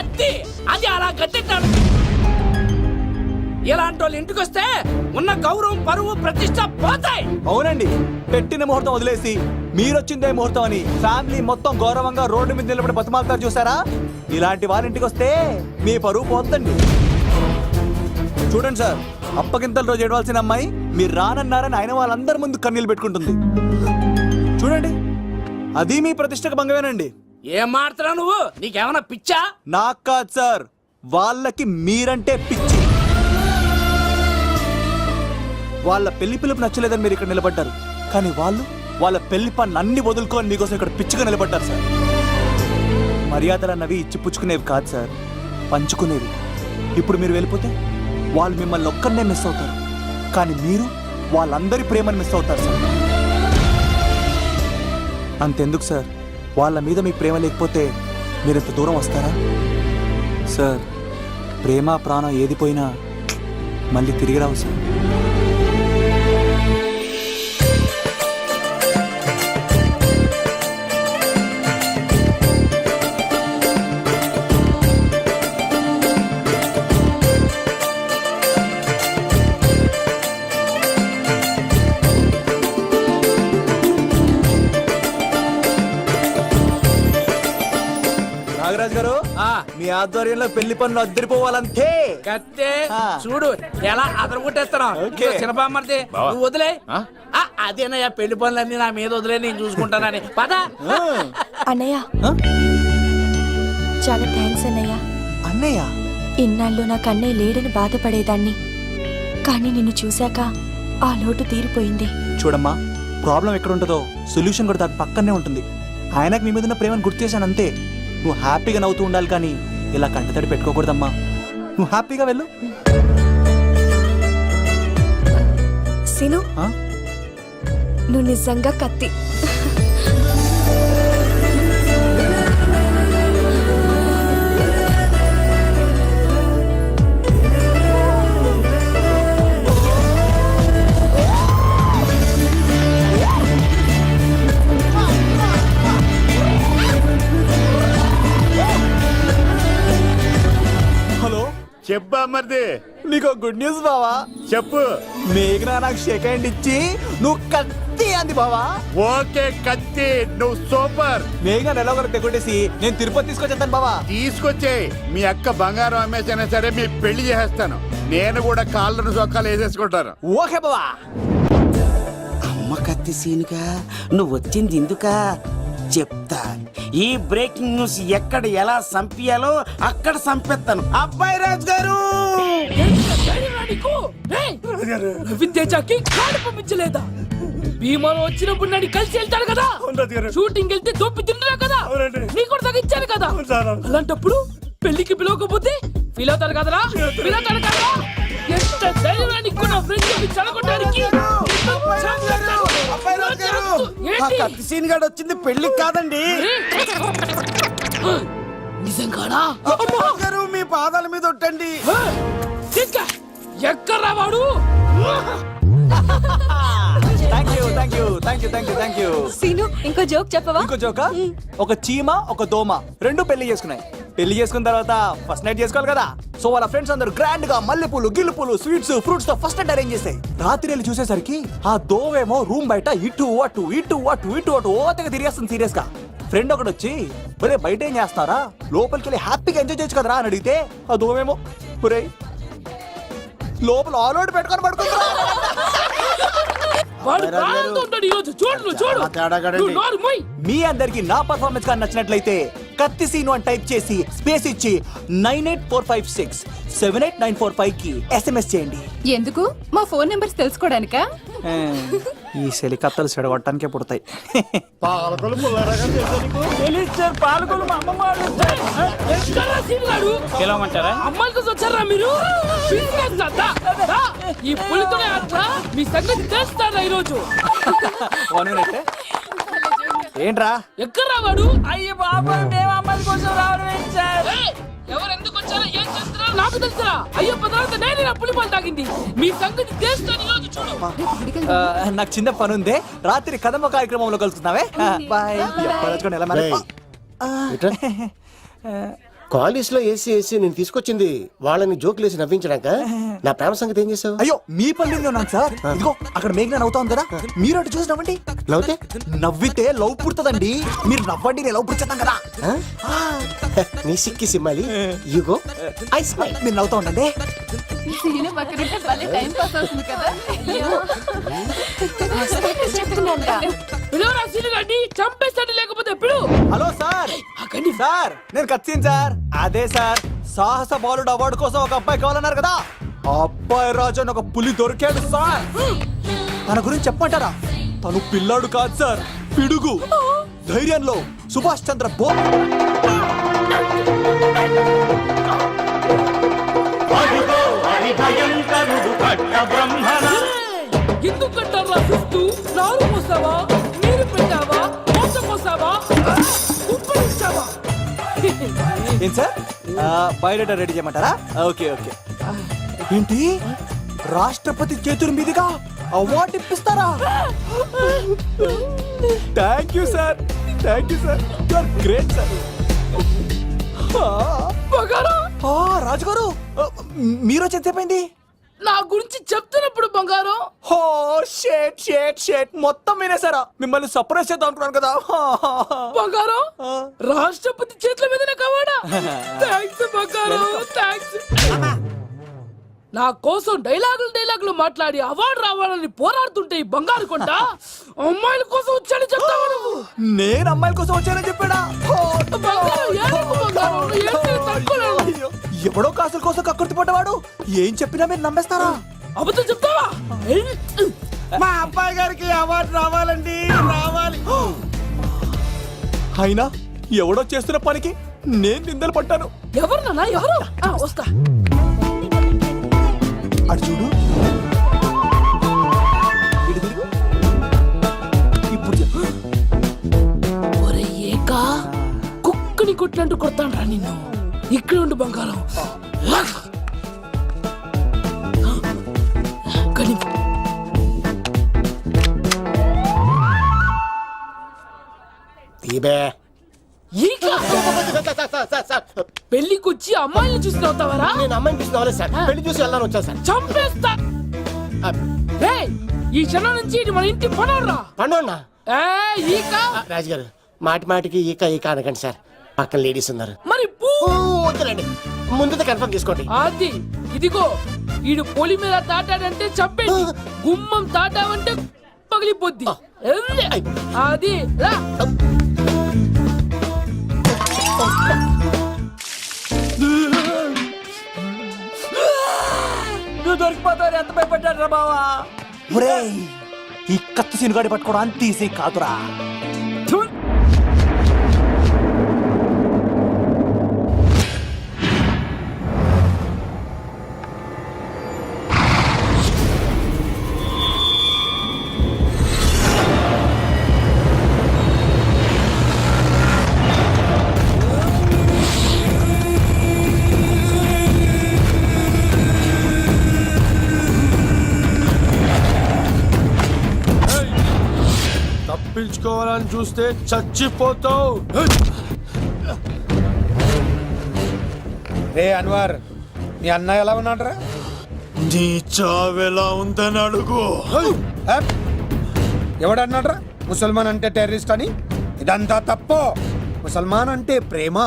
అది అలా గట్టెట్టాడు. ఇలాంటి వాళ్ళు ఇంటికి వస్తే ఉన్న గౌరవం, పరువు, ప్రతిష్ట పోతాయి. అవునండి, పెట్టిన ముహూర్తం వదిలేసి మీరొచ్చిందే ముహూర్తం అని ఫ్యామిలీ మొత్తం గౌరవంగా రోడ్డు మీద నిలబడి బతిమాలుతారు చూసారా. ఇలాంటి వారింటికి వస్తే మీ పరువు పోతుందండి. చూడండి సార్, అప్పగింతల రోజు ఏడవలసిన అమ్మాయి మీరు రానన్నారని ఆయన వాళ్ళందరి ముందు కన్నీళ్ళు పెట్టుకుంటుంది. చూడండి, అది మీ ప్రతిష్టకు భంగమేనండి. ఏం మాట్లాడుతున్నావు నువ్వు? నీకేమన్నా పిచ్చా? నాకు కాదు సార్, వాళ్ళకి మీరంటే పిచ్చి. వాళ్ళ పెళ్లి పిలుపు నచ్చలేదని మీరు ఇక్కడ నిలబడ్డారు, కానీ వాళ్ళు వాళ్ళ పెళ్లి పనులు అన్ని వదులుకొని మీకోసం ఇక్కడ పిచ్చిగా నిలబడ్డారు సార్. మర్యాదలు అన్నవి ఇచ్చిపుచ్చుకునేవి కాదు సార్, పంచుకునేవి. ఇప్పుడు మీరు వెళ్ళిపోతే వాళ్ళు మిమ్మల్ని ఒక్కరినే మిస్ అవుతారు, కానీ మీరు వాళ్ళందరి ప్రేమను మిస్ అవుతారు సార్. అంతెందుకు సార్, వాళ్ళ మీద మీ ప్రేమ లేకపోతే మీరు ఇంత దూరం వస్తారా సార్? ప్రేమ ప్రాణం ఏది పోయినా మళ్ళీ తిరిగి రావు సార్. నాగరాజ్ గారు మీ ఆధ్వర్యంలో పెళ్లి పనులు అద్దరిపోవాలంతే. కత్తే ఆ. చూడు ఎలా అదరగొట్టేస్తాను. ఓకే. చిన్నబామ్మర్ది బావా. నువ్వు వదిలే. ఆ? అదేనయ్యా పెళ్లి పనులన్నీ నా మీద వదిలే, నేను చూసుకుంటానని పద. అన్నయ్య చాలా థ్యాంక్స్ అన్నయ్య. అన్నయ్య ఇన్నాళ్ళు నాకు అన్నయ్య లేడని బాధపడేదాన్ని, కానీ నిన్ను చూశాక ఆ లోటు తీరిపోయింది. చూడమ్మా, ప్రాబ్లం ఎక్కడ ఉంటుందో సొల్యూషన్ కూడా దాని పక్కనే ఉంటుంది. ఆయనకు మీ మీద ఉన్న ప్రేమను గుర్తు చేశాను అంతే. నువ్వు హ్యాపీగా నవ్వుతూ ఉండాలి, కానీ ఇలా కంటతడి పెట్టుకోకూడదమ్మా. నువ్వు హ్యాపీగా వెళ్ళు. సీను, ఆ? నువ్వు నిజంగా కత్తి. హలో, చెప్పా మరిది, నీకు గుడ్ న్యూస్ బావా. చెప్పు. మేఘనా నాకు షేక్ హ్యాండ్ ఇచ్చి నువ్వు కత్తి అంది బావా. ఓకే కత్తి, నువ్వు సూపర్. మేఘనా ఎలా ఒకరు తెగొట్టేసి నేను తిరుపతి తీసుకొచ్చేస్తాను బావా. తీసుకొచ్చే మీ అక్క బంగారం అమ్మేసైనా సరే మీ పెళ్లి చేసేస్తాను. నేను కూడా కాళ్ళను చొక్కాలు వేసేసుకుంటాను. ఓకే బావా. అమ్మ కత్తి సీనుగా నువ్వు వచ్చింది ఎందుకా చెప్తా. ఈ బ్రేకింగ్ న్యూస్ ఎక్కడ ఎలా సంపియాలో అక్కడ సంపెత్తాను. అబ్బాయి రాజు గారు, రవితేజకి కాడు పంపించలేదా? భీమాలో వచ్చినప్పుడు నన్ను కలిసి వెళ్తాడు కదా, షూటింగ్ వెళ్తే దొప్పి తింటున్నా కదా, నీకు కూడా తగ్గించాను కదా. అలాంటప్పుడు పెళ్లికి పిలవకపోతే ఫీల్ అవుతారు కదరా, ఫీల్ అవుతారు కదా. ఎంత ధైర్యాన్ని నా ఫ్రెండ్ చదవడానికి ఆ కత్తి సీన్ గాడు వచ్చింది పెళ్లికి కాదండి. నిజంగానా? అబ్బాయి గారు, మీ పాదాల మీద ఒట్టండి. ఎక్కడ్రా వాడు? Thank you, thank you, thank you, thank you, thank you. Seenu, ఇంకో జోక్ చెప్పవా? ఇంకో జోకా? ఒక చీమ ఒక దోమ రెండు పెళ్లి చేసుకున్నాయి. పెళ్లి చేసుకున్న తర్వాత ఫస్ట్ నైట్ చేసుకోవాలి కదా. సో వాళ్ళ ఫ్రెండ్స్ అందరూ గ్రాండ్ గా మల్లెపూలు గిల్లుపూలు స్వీట్స్ ఫ్రూట్స్ తో ఫస్ట్ నైట్ అరేంజ్ చేసాయి. రాత్రి వెళ్ళి చూసేసరికి ఆ దోవేమో రూమ్ బయట ఇటు అటు ఇటు అటు ఇటు అటు ఓతగా తిరిగేస్తుంది సీరియస్ గా. ఫ్రెండ్ ఒకటి వచ్చి ఒరే బయట ఏం చేస్తారా, లోపలికి వెళ్ళి హ్యాపీగా ఎంజాయ్ చేయొచ్చు కదరా అని అడిగితే ఆ దోవేమో ఒరే లోపల ఆల్ అవుట్ పెట్టుకొని పడుకుంటా. వాడు ప్రాణంతో ఉంటాడు ఈరోజు. చూడు చూడు. నువ్వు నోరు మూయ్. మీ అందరికి నా పర్ఫార్మెన్స్ కానీ నచ్చినట్లయితే కత్తి సీను అని టైప్ చేసి స్పేస్ ఇచ్చి 9845678945 కి SMS చేయండి. ఎందుకు? మా ఫోన్ నెంబర్స్ తెలుసుకోవడానికా? ఈ సెలికత్తలు చెడగొట్టడానికే పుడతాయి. పాలకొలు పాలకొలు మా అమ్మమ్మ వాళ్ళు ఇచ్చారు. ఎక్కడ్రా సీను గాడు? పిలవమంటారా? అమ్మాయిల కోసం వచ్చారా మీరు? పిసికేస్తా. దా. ఈ పులితోనే అట్లా మీ సంగతి తెలుస్తారా ఈరోజు? ఏంట్రా ఎక్కడ్రా వాడు? అయ్యో బాబు, మేము అమ్మాయి కోసం రావడం ఏంటి సార్? ఏయ్, ఎవరు ఎందుకు వచ్చారో ఏం చేస్తున్నారో నాకు తెలుసురా. అయ్యో పదార్థ నేనే నా పులిపాలు తాగింది. మీ సంగతి తెలుస్తాను ఈరోజు. చూడు. నాకు చిన్న పని ఉంది, రాత్రి కదమ్మ కార్యక్రమంలో కలుసుకుందామే. బాయ్. ఎలా మేనేజ్? కాలేజ్ లో ఏసీ ఏసీ నేను తీసుకొచ్చింది వాళ్ళని జోకులేసి నవ్వించడాక. నా ప్రేమ సంగతి ఏం చేసావు? అయ్యో మీ పనులు ఉన్నాను సార్. ఇదిగో అక్కడ మేఘన నవ్వుతా ఉంది కదా, మీరు అటు చూసి నవ్వండి. నవ్వుతే నవ్వితే లవ్ పుడుతుందండి. మీరు నవ్వండి, నేను లవ్ పుడిచేద్దాం కదా. నీ సిక్కి సిమ్మాలి. యుగో ఐ స్మైల్. మీరు నవ్వుతా ఉండండి. పిలవరా సీను గాడిని, చంపేస్తాడు లేకపోతే పిలు. Hello sir. సార్ నేను కత్తిన్ సార్. అదే సార్, సాహస బాలుడు అవార్డు కోసం ఒక అబ్బాయి కావాలన్నారు కదా. ఆ అబ్బాయి రాజు అని ఒక పులి దొరికాడు సార్. తన గురించి చెప్పమంటారా? తను పిల్లాడు కాదు సార్, పిడుగు. ధైర్యంలో సుభాష్ చంద్ర బోస్. ఎందుకు కట్టారా చూస్తూ? నారు పోసావా, నీరు పెట్టావా, మోసం పోసావా, ఉప్పు ఇచ్చావా? ఏం సార్, బయోడేటా రెడీ చేయమంటారా? Okay okay. ఏంటి, రాష్ట్రపతి చేతుల మీదుగా అవార్డు ఇప్పిస్తారా? Thank you sir, thank you sir, you are great sir. రాజుగారు, మీరు వచ్చి ఎంతసేపు అయింది? నా గురించి చెప్తున్నప్పుడు బంగారం హో షేట్ షేట్ షేట్ మొత్తం వినేసారా? మిమ్మల్ని సర్ప్రైజ్ చేద్దాం అనుకున్నాను కదా. బంగారం రాష్ట్రపతి చేతుల మీదనే కావాడా? థ్యాంక్స్ బంగారం, థ్యాంక్స్. నా కోసం డైలాగులు మాట్లాడి అవార్డు రావాలని పోరాడుతుంటే ఈ బంగారు కొండ అమ్మాయిల కోసం వచ్చాడని చెప్తావా నువ్వు? నేను అమ్మాయిల కోసం వచ్చానని చెప్పాడా? బంగారం, ఏడవకు బంగారం, నువ్వు ఏడ్చేది తట్టుకోలేను. అయ్యో, ఎవడో కాసుల కోసం కక్కుర్తి పడ్డవాడు ఏం చెప్పినా మీరు నమ్మేస్తారా? అబద్ధం చెప్తావా? మా అబ్బాయి గారికి అవార్డు రావాలండి, రావాలి. అయినా ఎవడో చేస్తున్న పనికి నేను నిందలు పట్టాను. ఎవరు నాన్న, ఎవరు? వస్తా. అటు చూడు, ఇటు తిరుగు. ఇప్పుడు చెప్పు. ఒరే ఏకా, కుక్కని కొట్టినట్టు కొడతాను రా నిన్ను. ఇక్కడ ఉండు బంగారం. కానీ తీబే ఈకా, పెళ్లికొచ్చి అమ్మాయిని చూసి నవ్వుతావరా? నేను అమ్మాయిని చూసి నవ్వలేదు సార్, పెళ్లి చూసి వెళ్ళాలని వచ్చా సార్. చంపేస్తా. ఏయ్, ఈ క్షణం నుంచి ఇది మన ఇంటి పనరా. పండున్నా ఈకా. రాజుగారు మాటి మాటికి ఈక ఈక అనకండి సార్, పక్కన లేడీస్ ఉన్నారు. మరి పూ. వద్దులండి, ముందు కన్ఫర్మ్ చేసుకోండి. అది ఇదిగో, ఈడు పొలి మీద తాటాడంటే చంపేది, గుమ్మం తాటావంటే పగిలిపోద్ది. అది రా. నువ్వు దొరికిపోతావు, ఎంత భయపడ్డాడు రా బావా. ఒరేయ్, ఈ కత్తి సినుగాడి పట్టుకోవడం అంత ఈజీ కాదురా. తప్పించుకోవాలని చూస్తే చచ్చిపోతావు. రే అన్వర్, మీ అన్న ఎలా ఉన్నాడ్రా? నీ చావెలా ఉందని అడుగు. ఎవడన్నాడ్రా ముసల్మాన్ అంటే టెర్రరిస్ట్ అని? ఇదంతా తప్పు. ముసల్మాన్ అంటే ప్రేమ,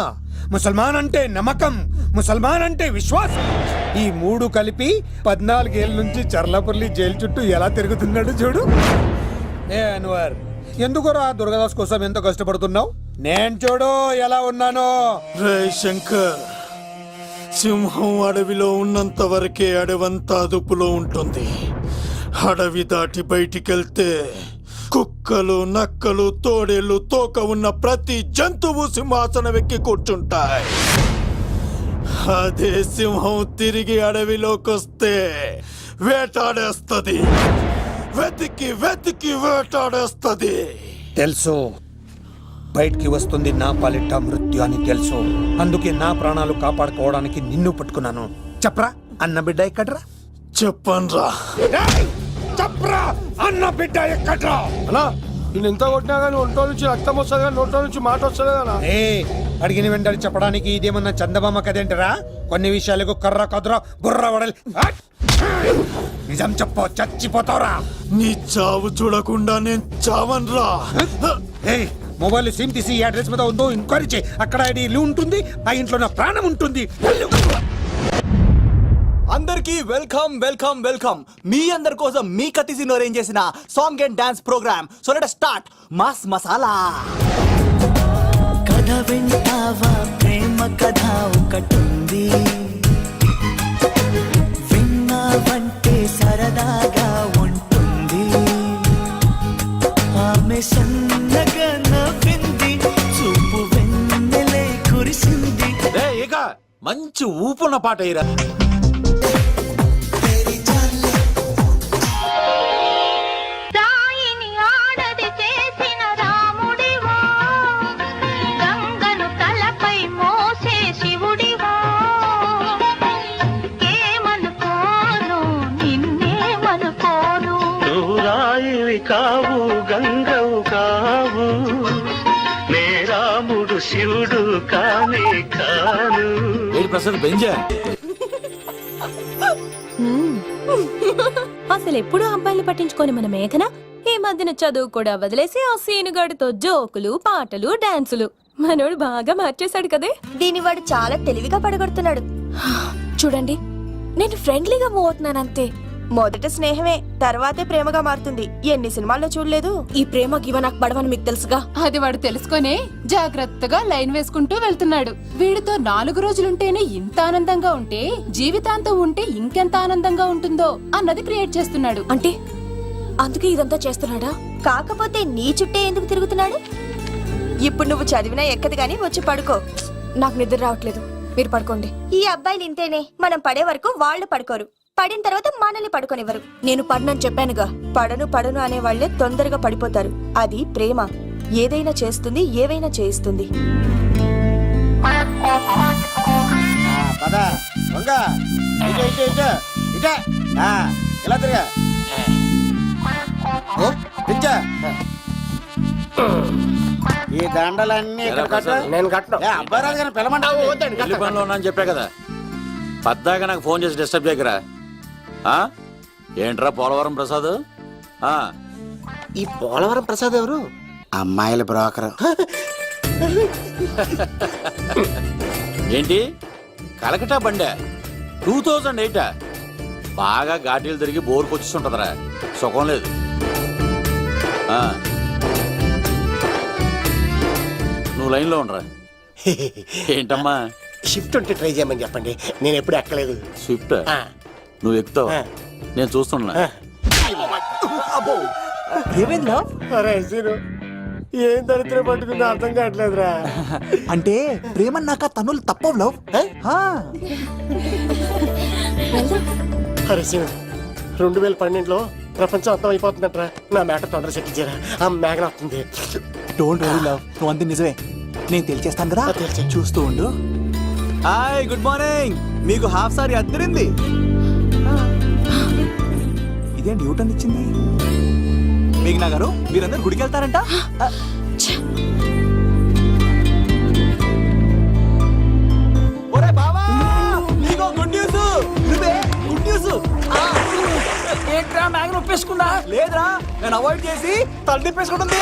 ముసల్మాన్ అంటే నమ్మకం, ముసల్మాన్ అంటే విశ్వాసం. ఈ మూడు కలిపి 14 ఏళ్ళ నుంచి చర్లపల్లి జైలు చుట్టూ ఎలా తిరుగుతున్నాడు చూడు. ఏ అన్వర్, ఎందుకురా దుర్గాదాస్ కోసం ఎంతో కష్టపడుతున్నావు? నేను చూడు ఎలా ఉన్నానో. రే శంకర్, సింహం అడవిలో ఉన్నంత వరకే అడవంతా అదుపులో ఉంటుంది. అడవి దాటి బయటికెళ్తే కుక్కలు, నక్కలు, తోడేళ్లు, తోక ఉన్న ప్రతి జంతువు సింహాసనం ఎక్కి కూర్చుంటాయి. అదే సింహం తిరిగి అడవిలోకి వస్తే వేటాడేస్తది, వెతికి వెతికి వేటాడేస్తది. తెలుసు, బయటికి వస్తుంది నా పాలిట మృత్యు అని తెలుసు. అందుకే నా ప్రాణాలు కాపాడుకోవడానికి నిన్ను పట్టుకున్నాను. చెప్పరా, అన్న బిడ్డ ఎక్కడ్రా? చెప్పన్రా. చెప్పరా, అన్న బిడ్డ ఎక్కడ్రా? అలా నేను ఎంత కొట్టినా కానీ ఒంటో నుంచి రక్తం వస్తుంది కానీ నోట్లో నుంచి మాట వస్తుంది కదా. అడిగిన వెంటనే చెప్పడానికి ఇదేమన్నా చందమామ కదేంటరా? కొన్ని విషయాలకు కర్ర కదురా బుర్ర వడలి. నిజం చెప్పు, చచ్చిపోతావురా. నీ చావు చూడకుండా నేను చావన్రా. మొబైల్ సిమ్ తీసి ఈ అడ్రస్ మీద ఉందో ఎంక్వైరీ చేయి. అక్కడ ఐడి ఇల్లు ఉంటుంది, ఆ ఇంట్లో నా ప్రాణం ఉంటుంది. అందరికీ వెల్కమ్ వెల్కమ్ వెల్కమ్. మీ అందరి కోసం మీ కత్తి సినిమా అరేంజ్ చేసిన song and dance programme. So let us start mass masala. కథ వింటావా, ప్రేమ కథ ఒకటుంది, విన్నావంటే సరదాగా ఉంటుంది. ఆమె సన్నగా నవ్వింది, చూపు వెన్నెలే కురిసింది. ఇక మంచి ఊపున్న పాట ఇరా. కావు గంగవు కావు, నే రాముడు శివుడు కానే కాను. ప్రసాద్ బెంజా అసలు ఎప్పుడు అబ్బాయిలు పట్టించుకొని మన మేఘన ఈ మధ్యన చదువు కూడా వదిలేసి ఆ సీనుగాడితో జోకులు పాటలు డాన్సులు మనోడు బాగా మార్చేశాడు కదే. దీని వాడు చాలా తెలివిగా పడగొడుతున్నాడు. చూడండి, నేను ఫ్రెండ్లీగా మూవ్ అవుతున్నాను అంతే. మొదట స్నేహమే, తర్వాతే ప్రేమగా మారుతుంది. ఎన్ని సినిమాల్లో చూడలేదు? ఈ ప్రేమ గివ నాకు పడవని మీకు తెలుసుగా. అది వాడు తెలుసుకొనే జాగ్రత్తగా లైన్ వేసుకుంటూ వెళ్తున్నాడు. వీడితో 4 రోజులుంటేనే ఇంత ఆనందంగా ఉంటే జీవితాంతం ఉంటే ఇంకెంత ఆనందంగా ఉంటుందో అన్నది క్రియేట్ చేస్తున్నాడు. అంటే అందుకే ఇదంతా చేస్తున్నాడా? కాకపోతే నీ చుట్టే ఎందుకు తిరుగుతున్నాడు? ఇప్పుడు నువ్వు చదివినా ఎక్కదు గానీ వచ్చి పడుకో. నాకు నిద్ర రావట్లేదు, మీరు పడుకోండి. ఈ అబ్బాయిలు ఇంతేనే, మనం పడే వరకు వాళ్ళు పడుకోరు, పడిన తర్వాత మనల్ని పడుకోనివ్వరు. నేను పడనని చెప్పానుగా. పడను అనే వాళ్లే తొందరగా పడిపోతారు. అది ప్రేమ, ఏదైనా చేస్తుంది, ఏవైనా చేయిస్తుంది. ఇలా తిరిగా ఈ దండలన్నీ నేను కట్టను. అబ్బాయి రాజు గారిని పిలమంటావు? పెళ్లి పనిలో ఉన్నా అని చెప్పా కదా, పద్దాక నాకు ఫోన్ చేసి డిస్టర్బ్ చేయకరా. ఏంట్రా పోలవరం ప్రసాద్? ఈ పోలవరం ప్రసాద్ ఎవరు? అమ్మాయిల బ్రోకర్. ఏంటి కలకటా బండే 2008? బాగా ఘాటీలు తిరిగి బోర్కు వచ్చిస్తుంటదరా, సుఖం లేదు. నువ్వు లైన్లో ఉండరా. ఏంటమ్మా? షిఫ్ట్ ఉంటే ట్రై చేయమని చెప్పండి, నేను ఎప్పుడు ఎక్కలేదు. స్విఫ్ట్ నువ్వు ఎక్కుతావు, నేను చూస్తున్నా. ఏం దరిద్రం పట్టుకుందో అర్థం కావట్లేదురా. అంటే ప్రేమ నాక తనులు తప్పవు లవ్. అరే సీను, 2012లో ప్రపంచం అంతం అయిపోతుందట్రా. నా మేట తొందర సెట్ చేయరా, ఆ మేఘన వస్తుంది. డోంట్ వరీ లవ్, నువ్వు అంతే నిజమే. నేను తెలిచేస్తాను కదా, చూస్తూ ఉండు. Hi, good morning. మీకు హాఫ్ సారీ అద్దరింది. ఇదేంటి యూటర్న్ ఇచ్చింది? మేఘనా గారు, మీరందరూ గుడికి వెళ్తారంట. ఒరే బావా, నీకో గుడ్ న్యూస్. నువ్వే గుడ్ న్యూస్. ఏంట్రా మ్యాగ్ నొప్పేసుకుందా? లేదురా, నేను అవాయిడ్ చేసి తల తిప్పేసుకుంటుంది.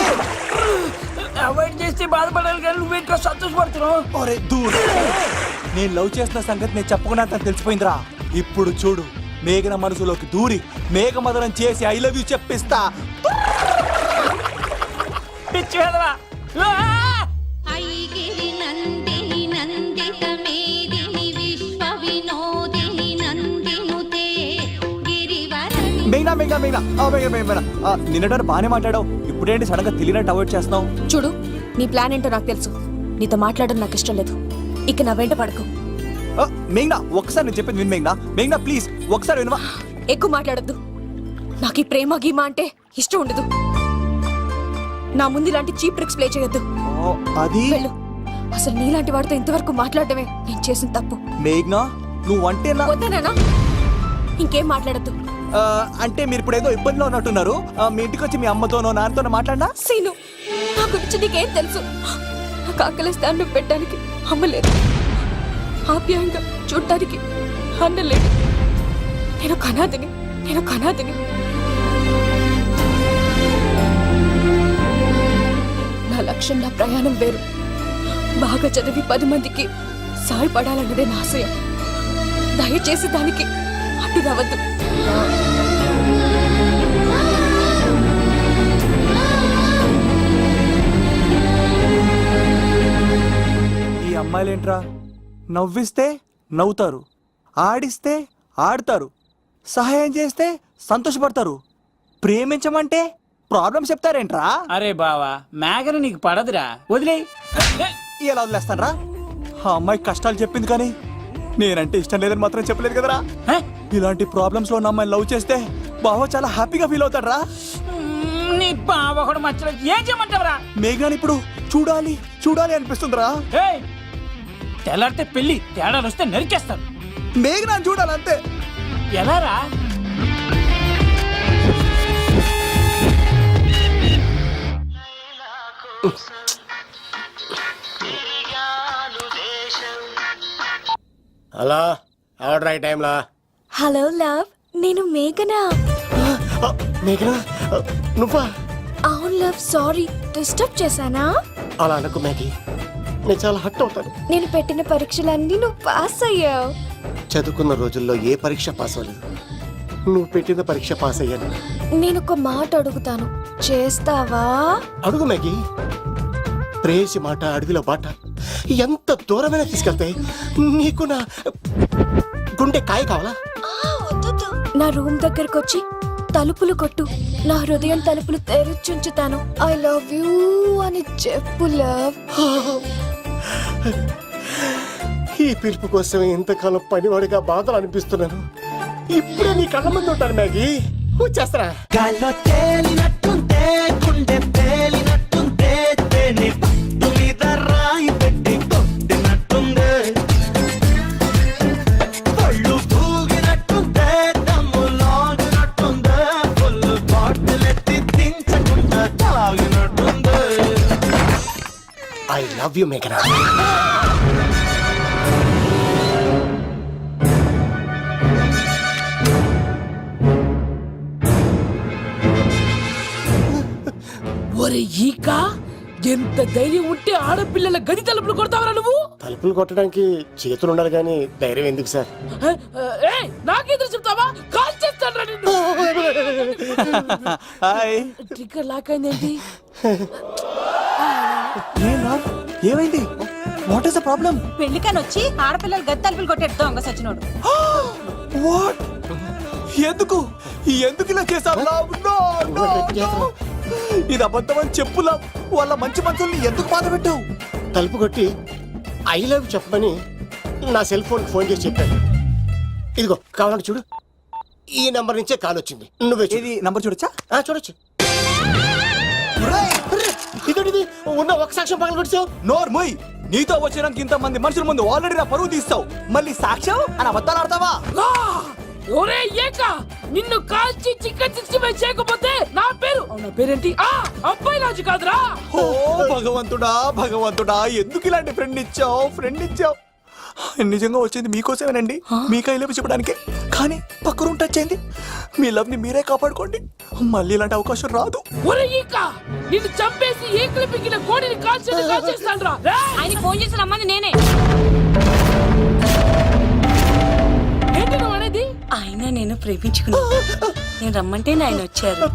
అవాయిడ్ చేస్తే బాధపడాలి కానీ నువ్వేంట్రా సంతోషపడుతున్నావు? ఒరే దూర్, నేను లవ్ చేస్తున్న సంగతి నేను చెప్పకుండా తను తెలిసిపోయిందిరా. ఇప్పుడు చూడు, మేఘన మనసులోకి దూరి మేఘమదనం చేసి ఐ లవ్ యూ చెప్పిస్తా. పిచ్చి వేదవా. మేఘనా మేఘనా మేఘనా మేఘనా, నిన్నటారు బానే మాట్లాడావు, ఇప్పుడేంటి సడన్ గా తెలియనట్టు అవాయిడ్ చేస్తున్నావు? చూడు, నీ ప్లాన్ ఏంటో నాకు తెలుసు. నీతో మాట్లాడడం నాకు ఇష్టం లేదు. ఇక నా వెంట పడకు. మేఘనా, ఒక్కసారి నేను చెప్పింది విను. మేఘనా మేఘనా ప్లీజ్ ఒకసారి వినవా? ఎక్కువ మాట్లాడద్దు. నాకు ఈ ప్రేమ గీమా అంటే ఇష్టం ఉండదు. నా ముందు ఇలాంటి చీప్ ట్రిక్స్ ప్లే చేయొద్దు. అది వెళ్ళు. అసలు నీలాంటి వాడితో ఇంతవరకు మాట్లాడటమే నేను చేసిన తప్పు. మేఘనా, నువ్వంటే వద్దనా? ఇంకేం మాట్లాడద్దు. అంటే మీరు ఇప్పుడు ఏదో ఇబ్బందిలో ఉన్నట్టున్నారు. మీ ఇంటికి వచ్చి మీ అమ్మతోనో నాన్నతోనో మాట్లాడినా? సీను, నా గురించి నీకేం తెలుసు? నాకు ఆకలిస్తే అన్నం పెట్టడానికి అమ్మ లేదు, ఆప్యాయంగా చూడటానికి అన్న లేడు. నేను కనాదిని. నా లక్ష్యం, నా ప్రయాణం వేరు. బాగా చదివి 10 మందికి సాయపడాలన్నదే నా ఆశయం. దయచేసి దానికి అడ్డు రావద్దు. ఈ అమ్మాయిలేంట్రా, నవ్విస్తే నవ్వుతారు, ఆడిస్తే ఆడతారు, సహాయం చేస్తే సంతోషపడతారు, ప్రేమించమంటే ప్రాబ్లం చెప్తారేంట్రా? అరే బావా, మేఘన నీకు పడదురా, వదిలే. ఎలా వదిలేస్తానరా? ఆ అమ్మాయి కష్టాలు చెప్పింది కానీ నేనంటే ఇష్టం లేదని మాత్రం చెప్పలేదు కదరా. ఇలాంటి ప్రాబ్లమ్స్ లో ఉన్న అమ్మాయిని లవ్ చేస్తే బావ చాలా హ్యాపీగా ఫీల్ అవుతాడు రా. నీ బావ కూడా మచ్చలో ఏం చేయమంటావరా? మేఘనాని ఇప్పుడు చూడాలి అనిపిస్తుందిరా. తెల్లారితే పెళ్లి, తేడాలు వస్తే నరికేస్తారు. మేఘనాని చూడాలి అంతే. ఎలా రా? హలో, ఎవరు రైట్ టైంలో? హలో లవ్, నేను మేఘనా. మేఘనా నువ్వా? అవును లవ్, సారీ డిస్టర్బ్ చేశానా? అలా అనకు మ్యాగీ, నేను చాలా హట్ అవుతాను. నేను పెట్టిన పరీక్షలన్నీ నువ్వు పాస్ అయ్యావు. చదువుకున్న రోజుల్లో ఏ పరీక్ష పాస్ అవ్వలేదు, నువ్వు పెట్టిన పరీక్ష పాస్ అయ్యాను. నేను ఒక మాట అడుగుతాను, చేస్తావా? అడుగు మ్యాగీ. ప్రేయసి మాట అడవిలో బాట ఎంత దూరమైనా తీసుకెళ్తాయి. నీకు నా గుండె కాయ కావాలా? నా రూమ్ దగ్గరకు వచ్చి తలుపులు కొట్టు, నా హృదయం తలుపులు తెరిచుంచుతాను. ఐ లవ్ యూ అని చెప్పు లవ్. ఈ పిలుపు కోసం ఇంతకాలం పనివాడిగా బాధలు అనిపిస్తున్నాను. ఇప్పుడే నీ కళ్ళ ముందు ఉంటాను మ్యాగీ, వచ్చేస్తారా? గాల్లో తేలినట్టుంటే గుండె పేలినట్టుంటే తేనె పట్టు మీద రాయి పెట్టి కొట్టినట్టుందే పళ్ళు పూగినట్టుంటే దమ్ము లాగినట్టుందే ఫుల్ బాటిల్ ఎత్తి దించకుండా తాగినట్టుందే. ఐ లవ్ యూ మేఘనా. ఒరే ఈక, ఎంత ధైర్యం ఉంటే ఆడపిల్లల గది తలుపులు కొడతావరా నువ్వు? తలుపులు కొట్టడానికి చేతులు ఉండాలి కానీ ధైర్యం ఎందుకు సార్? నాకెదురు చెప్తావా? కాల్ చేస్తాను నిన్ను. హాయ్. ట్రిగ్గర్ లాక్ అయిందేంటి? ఏమైంది? What is the problem? పెళ్లికని వచ్చి ఆడపిల్లలు గది తలుపులు కొట్టాడు దొంగ సచ్చినోడు. వాట్? ఎందుకు ఎందుకు ఇలా చేశారు? ఇది అబద్ధం అని చెప్పులా. వాళ్ళ మంచి మనుషుల్ని ఎందుకు బాధ పెట్టావు? తలుపు కొట్టి ఐ లవ్ చెప్పమని నా సెల్ ఫోన్ చేసి చెప్పాను. ఇదిగో కావాలంటే చూడు, ఈ నంబర్ నుంచే కాల్ వచ్చింది. నువ్వే ఇది నంబర్ చూడొచ్చా? చూడొచ్చు. ఇదేంటిది? ఉన్న ఒక సాక్ష్యం పగల కొట్టావు. నోర్ మొయ్. నీతో వచ్చినాక ఇంత మంది మనుషుల ముందు ఆల్రెడీ నా పరువు తీస్తావు, మళ్ళీ సాక్ష్యం అని అబద్ధాలు ఆడతావా? ఒరే ఏక, నిన్ను కాల్చి చికెన్ 65 చేయకపోతే నా పేరేంటి? అబ్బాయి రాజు కాదురా. ఓ భగవంతుడా భగవంతుడా, ఎందుకు ఇలాంటి ఫ్రెండ్ ఇచ్చావు? నిజంగా వచ్చింది మీకోసమేనండి, మీకు ఐ లవ్ చెప్పడానికి. కానీ పక్క రూమ్ టచ్ అయింది. మీ లవ్ ని మీరే కాపాడుకోండి, మళ్ళీ ఇలాంటి అవకాశం రాదు. ఒరే ఈక, నిన్ను చంపేసి ఏకలు పిగిన కోడిని కాల్చేస్తాను రా. ఆయన ఫోన్ చేసి రమ్మని నేనే. ఏంటి నువ్వు అనేది? ఆయన నేను ప్రేమించుకున్నా, నేను రమ్మంటే ఆయన వచ్చారు.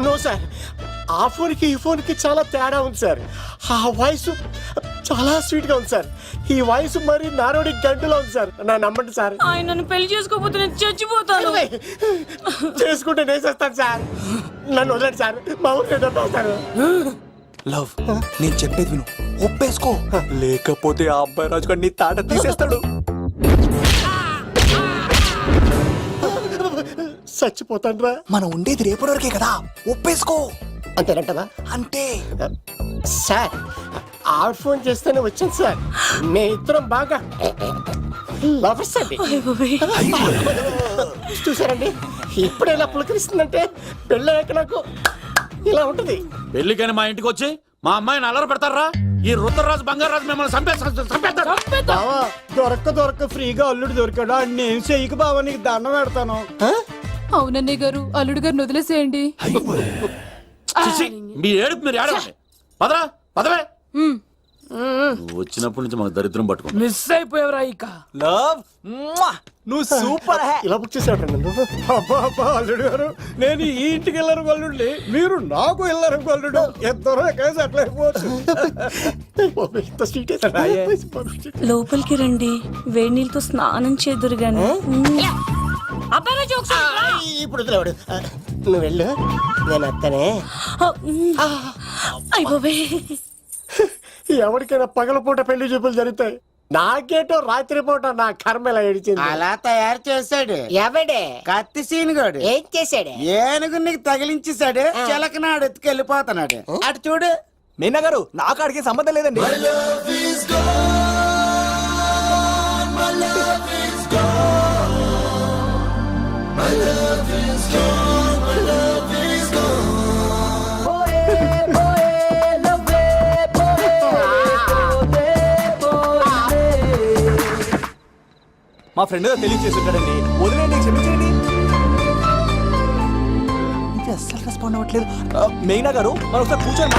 నో సార్, ఆ ఫోన్కి ఈ ఫోన్కి చాలా తేడా ఉంది సార్. ఆ వాయిస్ చాలా స్వీట్ గా ఉంది సార్. ఈ వాయిస్ మరి నారోడి గంటలో ఉంది సార్. నా నమ్మండి సార్. ఆయన నన్ను పెళ్లి చేసుకోకపోతే నేను చచ్చిపోతాను. చేసుకుంటే నేను చేస్తాను సార్. నన్ను వదలండి సార్, మా ఊరికి సార్. లవ్, నేను చెప్పేది విను, ఒప్పేసుకో. లేకపోతే ఆ అబ్బాయి రాజు గారు నీ తాట తీసేస్తాడు. చచ్చిపోతాను రా. మనం ఉండేది రేపటి వరకే కదా, ఒప్పేసుకో. అంతేనంటవా? అంటే సార్, ఆవిడ ఫోన్ చేస్తేనే వచ్చాను సార్. మే ఇద్దరం బాగా లవర్స్ అండి. చూసారండి, ఇప్పుడేలా పులకరిస్తుందంటే పెళ్ళయ్యాక నాకు ఇలా ఉంటుంది. పెళ్లికని మా ఇంటికి వచ్చి మా అమ్మాయిని అల్లరి పెడతారా? ఈ రుద్రరాజు బంగారాజు మిమ్మల్ని చంపేస్తారు. దొరక్క ఫ్రీగా అల్లుడు దొరికాడు. నేను చెయ్యికి బావ నీకు దండం పెడతాను. అవునన్నయ్య గారు, అల్లుడు గారిని వదిలేసేయండి. మీ ఏడుపు మీరు ఏడవండి. పదరా పదవే. నువ్వు వచ్చినప్పటి నుంచి మాకు దరిద్రం పట్టుకో. మిస్ అయిపోయావురా ఈక. లవ్, నువ్వు సూపర్. ఇలా బుక్ చేసాడు నన్ను. అబ్బా అల్లుడు గారు, నేను ఈ ఇంటికి వెళ్ళరు అల్లుడిని, మీరు నాకు వెళ్ళరు అల్లుడు. ఎంతరో కేసు అట్లా అయిపోవచ్చు. లోపలికి రండి, వేడి నీళ్ళతో స్నానం చేదురు గాని. ఇప్పుడు వదిలేవాడు. నువ్వు వెళ్ళు, నేను అత్తనే. ఎవరికైనా పగలపూట పెళ్లి చూపులు జరుగుతాయి, నాకేటో రాత్రిపూట నా కర్మ ఇలా ఏడిచింది. అలా తయారు చేశాడు ఎవడే? కత్తి సీనుగాడు. ఏం చేశాడు? ఏనుగు నీకు తగిలించేశాడు, చిలకనాడు ఎత్తుకెళ్ళిపోతున్నాడు. అటు చూడు. మీనా గారు, నాకు అడిగే సంబంధం లేదండి. మా ఫ్రెండ్ తెలియచేసి ఉంటాడండి. వదిలేండి, క్షమించండి. ఇది అస్సలు రెస్పాండ్ అవ్వట్లేదు. మేఘనా గారు మనం ఒకసారి కూర్చొని